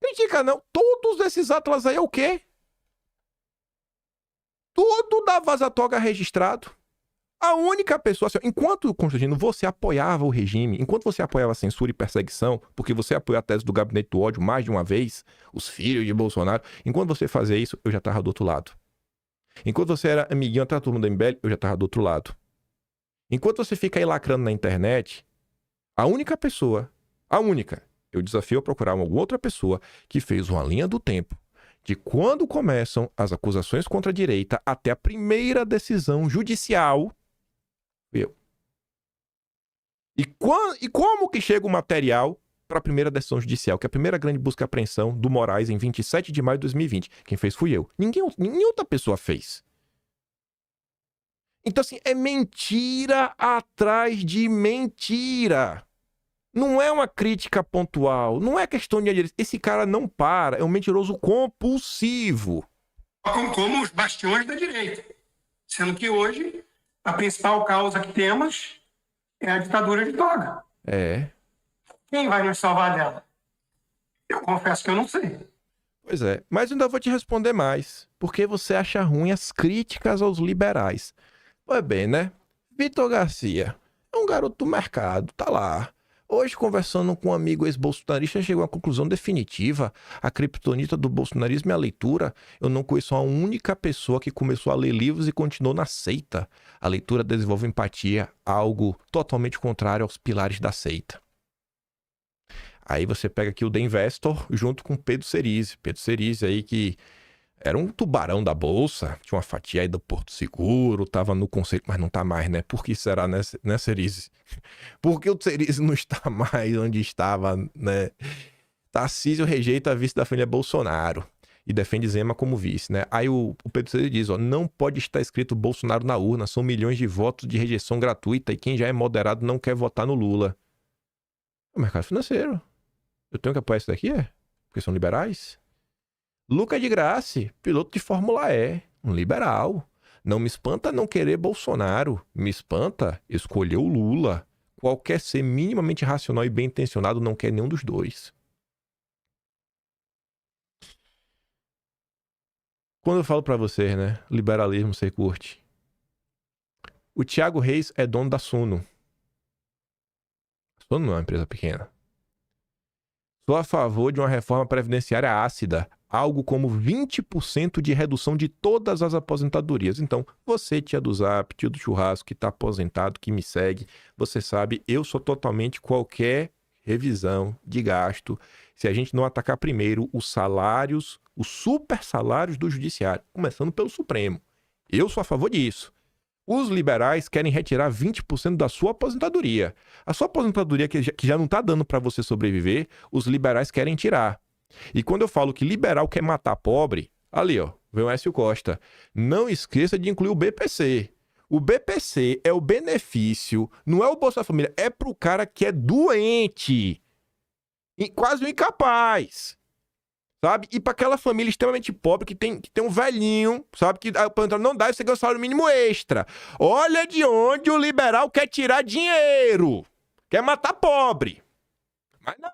Critica não. Todos esses atlas aí é o quê? Tudo da Vaza Toga registrado. A única pessoa, assim, enquanto, Constantino, você apoiava o regime, enquanto você apoiava a censura e perseguição, porque você apoiou a tese do gabinete do ódio mais de uma vez, os filhos de Bolsonaro, enquanto você fazia isso, eu já estava do outro lado. Enquanto você era amiguinho até a turma da MBL, eu já estava do outro lado. Enquanto você fica aí lacrando na internet, a única pessoa, eu desafio a procurar uma outra pessoa que fez uma linha do tempo de quando começam as acusações contra a direita até a primeira decisão judicial. Eu. E como que chega o material para a primeira decisão judicial, que é a primeira grande busca e apreensão do Moraes em 27 de maio de 2020. Quem fez fui eu. Nenhuma outra pessoa fez. Então, assim, é mentira atrás de mentira. Não é uma crítica pontual, não é questão de... Esse cara não para, é um mentiroso compulsivo. Como os bastiões da direita. Sendo que hoje a principal causa que temos é a ditadura de toga. É. Quem vai nos salvar dela? Eu confesso que eu não sei. Pois é, mas eu ainda vou te responder mais. Porque você acha ruim as críticas aos liberais. Pois bem, né? Vitor Garcia é um garoto do mercado, tá lá. Hoje, conversando com um amigo ex-bolsonarista, chegou à conclusão definitiva. A criptonita do bolsonarismo é a leitura. Eu não conheço uma única pessoa que começou a ler livros e continuou na seita. A leitura desenvolve empatia, algo totalmente contrário aos pilares da seita. Aí você pega aqui o The Investor junto com Pedro Cerise. Pedro Cerise aí que era um tubarão da bolsa, tinha uma fatia aí do Porto Seguro, tava no conselho, mas não tá mais, né? Por que será, né, Cerise? Por que o Cerise não está mais onde estava, né? Tarcísio rejeita a vice da família Bolsonaro e defende Zema como vice, né? Aí o Pedro Cerise diz, ó, não pode estar escrito Bolsonaro na urna, são milhões de votos de rejeição gratuita e quem já é moderado não quer votar no Lula. É o mercado financeiro. Eu tenho que apoiar isso daqui, é? Porque são liberais? Lucas de Grassi, piloto de Fórmula E, um liberal. Não me espanta não querer Bolsonaro, me espanta escolher o Lula. Qualquer ser minimamente racional e bem intencionado não quer nenhum dos dois. Quando eu falo pra vocês, né, liberalismo você curte. O Thiago Reis é dono da Suno. Suno não é uma empresa pequena. Sou a favor de uma reforma previdenciária ácida, algo como 20% de redução de todas as aposentadorias. Então, você, tia do Zap, tio do churrasco, que está aposentado, que me segue, você sabe, eu sou totalmente qualquer revisão de gasto. Se a gente não atacar primeiro os salários, os super salários do judiciário, começando pelo Supremo. Eu sou a favor disso. Os liberais querem retirar 20% da sua aposentadoria. A sua aposentadoria que já não está dando para você sobreviver, os liberais querem tirar. E quando eu falo que liberal quer matar pobre, ali ó, vem o Écio Costa. Não esqueça de incluir o BPC. O BPC é o benefício, não é o Bolsa Família, é pro cara que é doente. E quase um incapaz. Sabe? E para aquela família extremamente pobre que tem um velhinho, sabe? Que não dá, você ganha um salário mínimo extra. Olha de onde o liberal quer tirar dinheiro. Quer matar pobre. Mas não.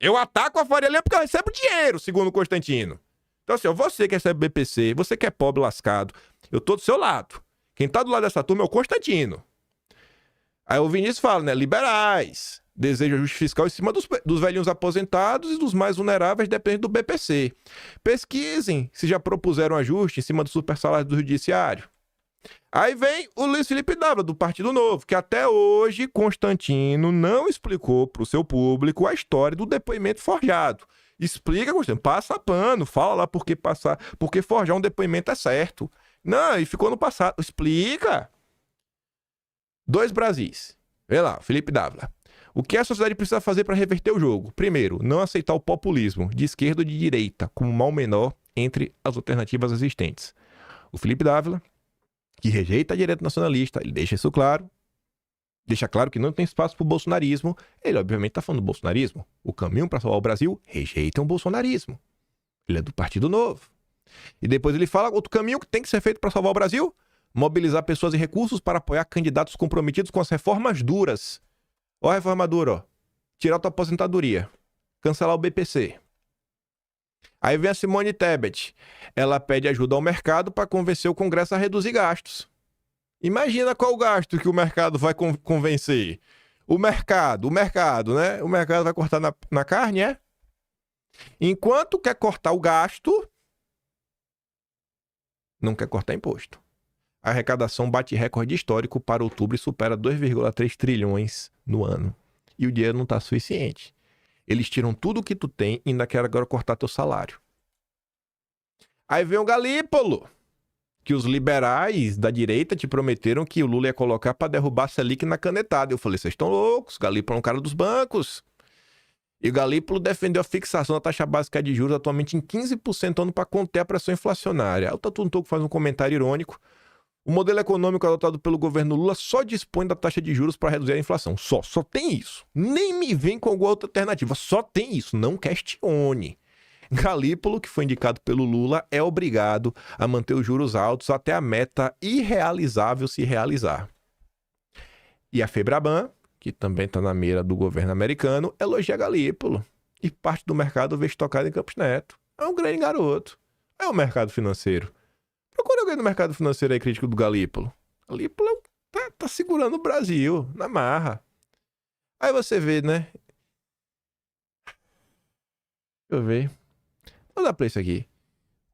Eu ataco a Faria Lima porque eu recebo dinheiro, segundo o Constantino. Então assim, ó, você que recebe BPC, você que é pobre lascado, eu tô do seu lado. Quem tá do lado dessa turma é o Constantino. Aí o Vinícius fala, né? Liberais. Deseja ajuste fiscal em cima dos velhinhos aposentados e dos mais vulneráveis, depende do BPC. Pesquisem se já propuseram ajuste em cima do super salário do judiciário. Aí vem o Luiz Felipe Dávila, do Partido Novo, que até hoje Constantino não explicou para o seu público a história do depoimento forjado. Explica, Constantino, passa pano, fala lá por que forjar um depoimento é certo. Não, e ficou no passado. Explica. 2 Brasis. Vê lá, Felipe Dávila. O que a sociedade precisa fazer para reverter o jogo? Primeiro, não aceitar o populismo, de esquerda ou de direita, como mal menor entre as alternativas existentes. O Felipe Dávila, que rejeita a direita nacionalista, ele deixa isso claro. Deixa claro que não tem espaço para o bolsonarismo. Ele, obviamente, está falando do bolsonarismo. O caminho para salvar o Brasil rejeita o bolsonarismo. Ele é do Partido Novo. E depois ele fala outro caminho que tem que ser feito para salvar o Brasil: mobilizar pessoas e recursos para apoiar candidatos comprometidos com as reformas duras. Ó a reforma dura, ó. Tirar a tua aposentadoria. Cancelar o BPC. Aí vem a Simone Tebet. Ela pede ajuda ao mercado para convencer o Congresso a reduzir gastos. Imagina qual gasto que o mercado vai convencer. O mercado, né? O mercado vai cortar na carne, é? Enquanto quer cortar o gasto, não quer cortar imposto. A arrecadação bate recorde histórico para outubro e supera 2,3 trilhões no ano. E o dinheiro não está suficiente. Eles tiram tudo o que tu tem e ainda querem agora cortar teu salário. Aí vem o Galípolo, que os liberais da direita te prometeram que o Lula ia colocar para derrubar a Selic na canetada. Eu falei, vocês estão loucos, Galípolo é um cara dos bancos. E o Galípolo defendeu a fixação da taxa básica de juros atualmente em 15% ao ano para conter a pressão inflacionária. Aí o Tatu Ntoku faz um comentário irônico. O modelo econômico adotado pelo governo Lula só dispõe da taxa de juros para reduzir a inflação. Só tem isso. Nem me vem com alguma outra alternativa. Só tem isso. Não questione. Galípolo, que foi indicado pelo Lula, é obrigado a manter os juros altos até a meta irrealizável se realizar. E a Febraban, que também está na mira do governo americano, elogia Galípolo. E parte do mercado vê estocado em Campos Neto. É um grande garoto. É o mercado financeiro. Procura alguém no mercado financeiro aí crítico do Galípolo. Galípolo tá segurando o Brasil, na marra. Aí você vê, né? Deixa eu ver. Vou dar pra isso aqui.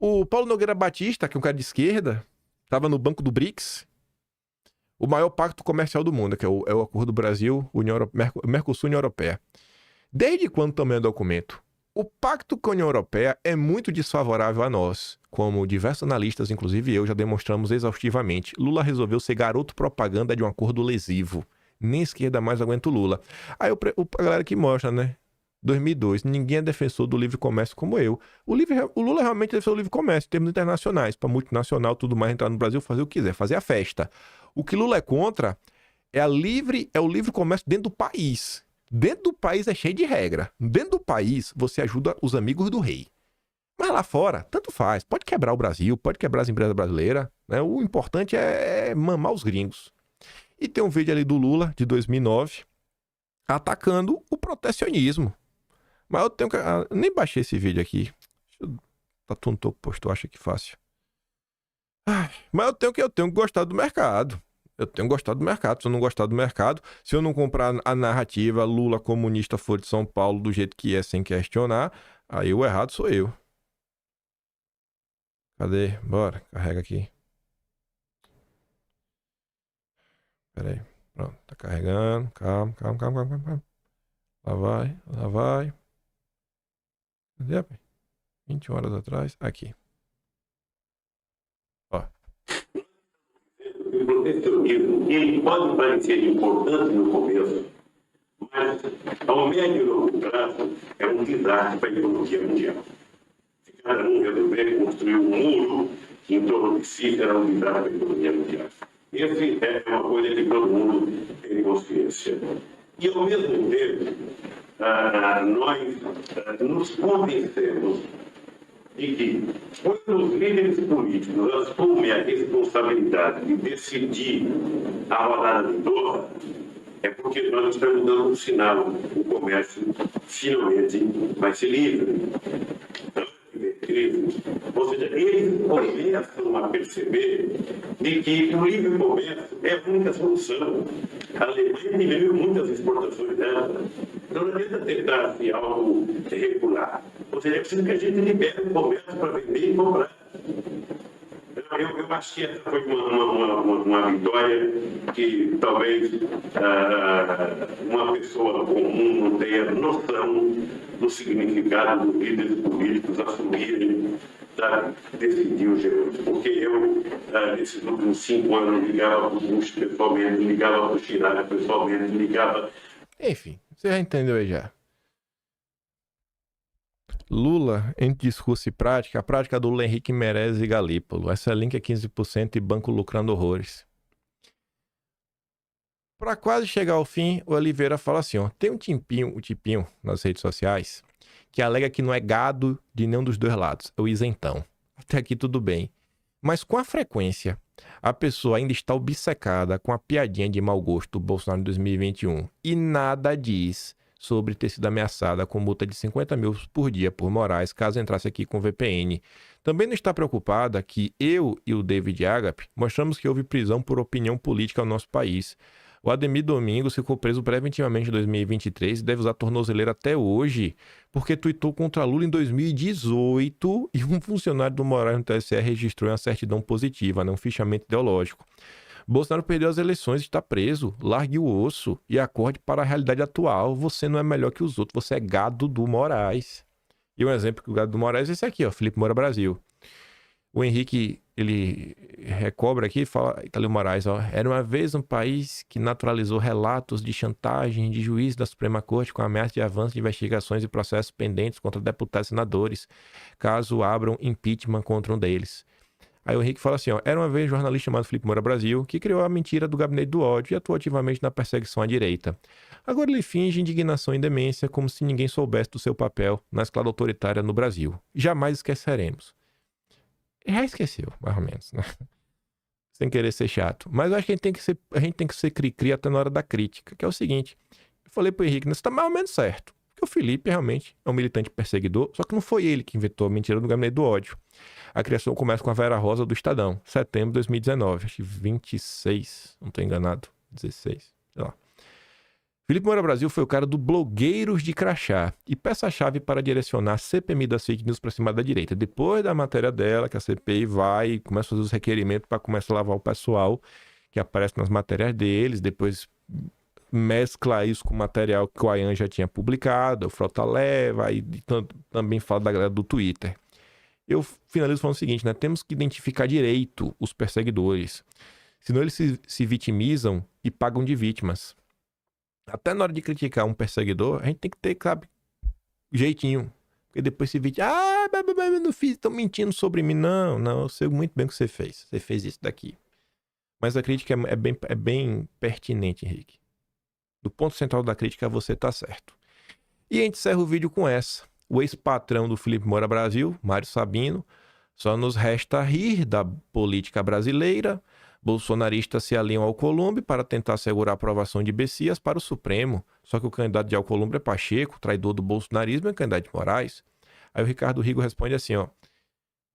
O Paulo Nogueira Batista, que é um cara de esquerda, estava no banco do BRICS, o maior pacto comercial do mundo, que é o Acordo do Brasil, Mercosul e União Europeia. Desde quando também é documento? O pacto com a União Europeia é muito desfavorável a nós, como diversos analistas, inclusive eu, já demonstramos exaustivamente. Lula resolveu ser garoto propaganda de um acordo lesivo. Nem a esquerda mais aguenta o Lula. Aí a galera que mostra, né? 2002, ninguém é defensor do livre comércio como eu. O Lula realmente é defensor do livre comércio em termos internacionais, para multinacional, tudo mais, entrar no Brasil, fazer o que quiser, fazer a festa. O que Lula é contra é o livre comércio dentro do país. Dentro do país é cheio de regra. Dentro do país, você ajuda os amigos do rei. Mas lá fora, tanto faz. Pode quebrar o Brasil, pode quebrar as empresas brasileiras, né? O importante é mamar os gringos. E tem um vídeo ali do Lula, de 2009, atacando o protecionismo. Mas eu tenho que... nem baixei esse vídeo aqui. Tatu Ntoku postou, acho que fácil. Mas eu tenho que gostar do mercado. Eu tenho gostado do mercado. Se eu não gostar do mercado, se eu não comprar a narrativa Lula comunista for de São Paulo do jeito que é, sem questionar, aí o errado sou eu. Cadê? Bora, carrega aqui. Pera aí. Pronto, tá carregando. Calma. Lá vai. Cadê, rapaz? 20 horas atrás. Aqui. Ó. O protecionismo, ele pode parecer importante no começo, mas ao médio e longo prazo é um desastre para a economia mundial. Se cada um resolver construir um muro em torno de si, será um desastre para a economia mundial. Essa é uma coisa que todo mundo tem consciência. E, ao mesmo tempo, nós nos convencemos de que, quando os líderes políticos assumem a responsabilidade de decidir a rodada de Doha, é porque nós estamos dando um sinal: o comércio finalmente vai ser livre. Ou seja, eles começam a perceber de que o livre comércio é a única solução. A Alemanha diminuiu muitas exportações dela. Então não adianta tentar se auto-regular. Ou seja, é preciso que a gente libere o comércio para vender e comprar. Eu acho que essa foi uma vitória que talvez uma pessoa comum não tenha noção do significado dos líderes políticos assumirem, decidir o G8. Porque eu, nesses últimos 5 anos, ligava para o Bush pessoalmente, ligava para o Chirac pessoalmente, ligava... Enfim, você já entendeu aí já. Lula, entre discurso e prática, a prática do Lula Henrique Meirelles e Galípolo. Essa link é 15% e banco lucrando horrores. Para quase chegar ao fim, o Oliveira fala assim, ó, tem um tipinho nas redes sociais que alega que não é gado de nenhum dos dois lados, é o isentão. Até aqui tudo bem. Mas com a frequência, a pessoa ainda está obcecada com a piadinha de mau gosto do Bolsonaro em 2021 e nada diz sobre ter sido ameaçada com multa de 50 mil por dia por Moraes, caso entrasse aqui com VPN. Também não está preocupada que eu e o David Agape mostramos que houve prisão por opinião política no nosso país. O Ademir Domingos ficou preso preventivamente em 2023 e deve usar tornozeleira até hoje, porque tuitou contra Lula em 2018 e um funcionário do Moraes no TSE registrou uma certidão positiva, um fichamento ideológico. Bolsonaro perdeu as eleições, está preso, largue o osso e acorde para a realidade atual. Você não é melhor que os outros, você é gado do Moraes. E um exemplo que o gado do Moraes é esse aqui, ó, Felipe Moura Brasil. O Henrique ele recobra aqui, fala, Italio Moraes, ó, era uma vez um país que naturalizou relatos de chantagem de juiz da Suprema Corte com ameaça de avanço de investigações e processos pendentes contra deputados e senadores, caso abram impeachment contra um deles. Aí o Henrique fala assim, ó, era uma vez um jornalista chamado Felipe Moura Brasil que criou a mentira do gabinete do ódio e atuou ativamente na perseguição à direita. Agora ele finge indignação e demência como se ninguém soubesse do seu papel na escalada autoritária no Brasil. Jamais esqueceremos. Já esqueceu, mais ou menos, né? Sem querer ser chato. Mas eu acho que a gente tem que ser cri-cri até na hora da crítica, que é o seguinte. Eu falei pro Henrique, isso tá mais ou menos certo. Porque o Felipe realmente é um militante perseguidor, só que não foi ele que inventou a mentira do gabinete do ódio. A criação começa com a Vera Rosa do Estadão, setembro de 2019, acho que 26, não tô enganado, 16, sei lá. Felipe Moura Brasil foi o cara do Blogueiros de Crachá e peça-chave para direcionar a CPMI das fake news para cima da direita. Depois da matéria dela, que a CPI vai e começa a fazer os requerimentos para começar a lavar o pessoal que aparece nas matérias deles, depois mescla isso com o material que o Ayan já tinha publicado, o Frota leva, e também fala da galera do Twitter. Eu finalizo falando o seguinte, né? Temos que identificar direito os perseguidores, senão eles se vitimizam e pagam de vítimas. Até na hora de criticar um perseguidor, a gente tem que ter, sabe, jeitinho. Porque depois se vitima, eu não fiz, estão mentindo sobre mim. Não, eu sei muito bem o que você fez. Você fez isso daqui. Mas a crítica é bem pertinente, Henrique. Do ponto central da crítica, você tá certo. E a gente encerra o vídeo com essa. O ex-patrão do Felipe Moura Brasil, Mário Sabino, só nos resta rir da política brasileira. Bolsonaristas se aliam ao Alcolumbre para tentar assegurar a aprovação de Bessias para o Supremo. Só que o candidato de Alcolumbre é Pacheco, traidor do bolsonarismo, e o candidato de Moraes. Aí o Ricardo Rigo responde assim, ó.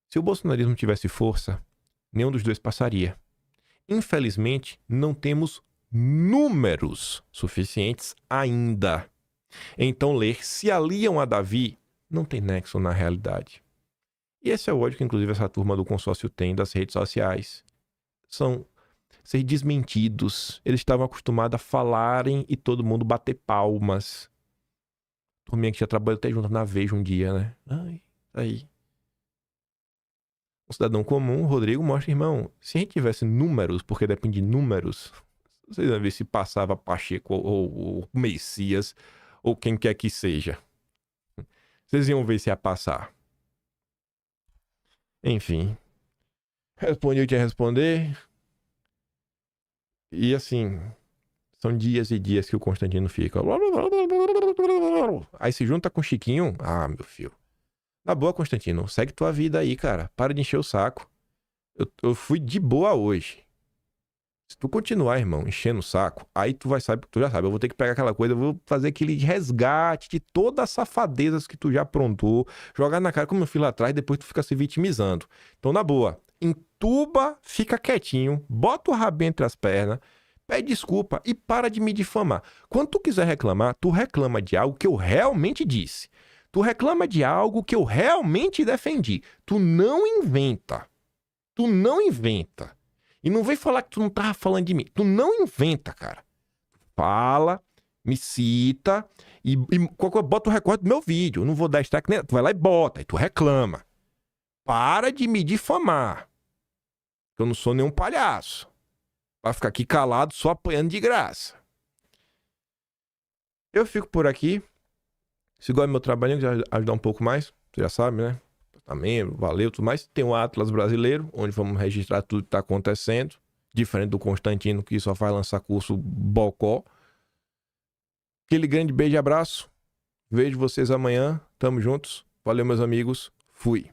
Se o bolsonarismo tivesse força, nenhum dos dois passaria. Infelizmente, não temos números suficientes ainda. Então ler se aliam a Davi não tem nexo na realidade. E esse é o ódio que inclusive essa turma do consórcio tem das redes sociais. São ser desmentidos. Eles estavam acostumados a falarem e todo mundo bater palmas. Turminha que já trabalhou até junto na Veja um dia, né? Ai, aí. Um cidadão comum, Rodrigo, mostra, irmão, se a gente tivesse números, porque depende de números, vocês vão ver se passava Pacheco ou Messias ou quem quer que seja. Vocês iam ver se ia passar. Enfim. Respondi o que ia responder. E assim, são dias e dias que o Constantino fica. Aí se junta com o Chiquinho. Ah, meu filho. Na boa, Constantino, segue tua vida aí, cara. Para de encher o saco. Eu fui de boa hoje. Se tu continuar, irmão, enchendo o saco, aí tu já sabe, eu vou ter que pegar aquela coisa, eu vou fazer aquele resgate de todas as safadezas que tu já aprontou, jogar na cara como eu fiz lá atrás, depois tu fica se vitimizando. Então, na boa, entuba, fica quietinho, bota o rabo entre as pernas, pede desculpa e para de me difamar. Quando tu quiser reclamar, tu reclama de algo que eu realmente disse. Tu reclama de algo que eu realmente defendi. Tu não inventa. Tu não inventa. E não vem falar que tu não tava falando de mim. Tu não inventa, cara. Fala, me cita e bota o recorte do meu vídeo. Eu não vou dar strike nem... Tu vai lá e bota, e tu reclama. Para de me difamar. Eu não sou nenhum palhaço. Vai ficar aqui calado só apanhando de graça. Eu fico por aqui. Se gosta do meu trabalho, quiser ajudar um pouco mais, você já sabe, né? Tá membro, valeu, tudo mais. Tem o Atlas Brasileiro, onde vamos registrar tudo que tá acontecendo. Diferente do Constantino, que só faz lançar curso bocó. Aquele grande beijo e abraço. Vejo vocês amanhã. Tamo juntos. Valeu, meus amigos. Fui.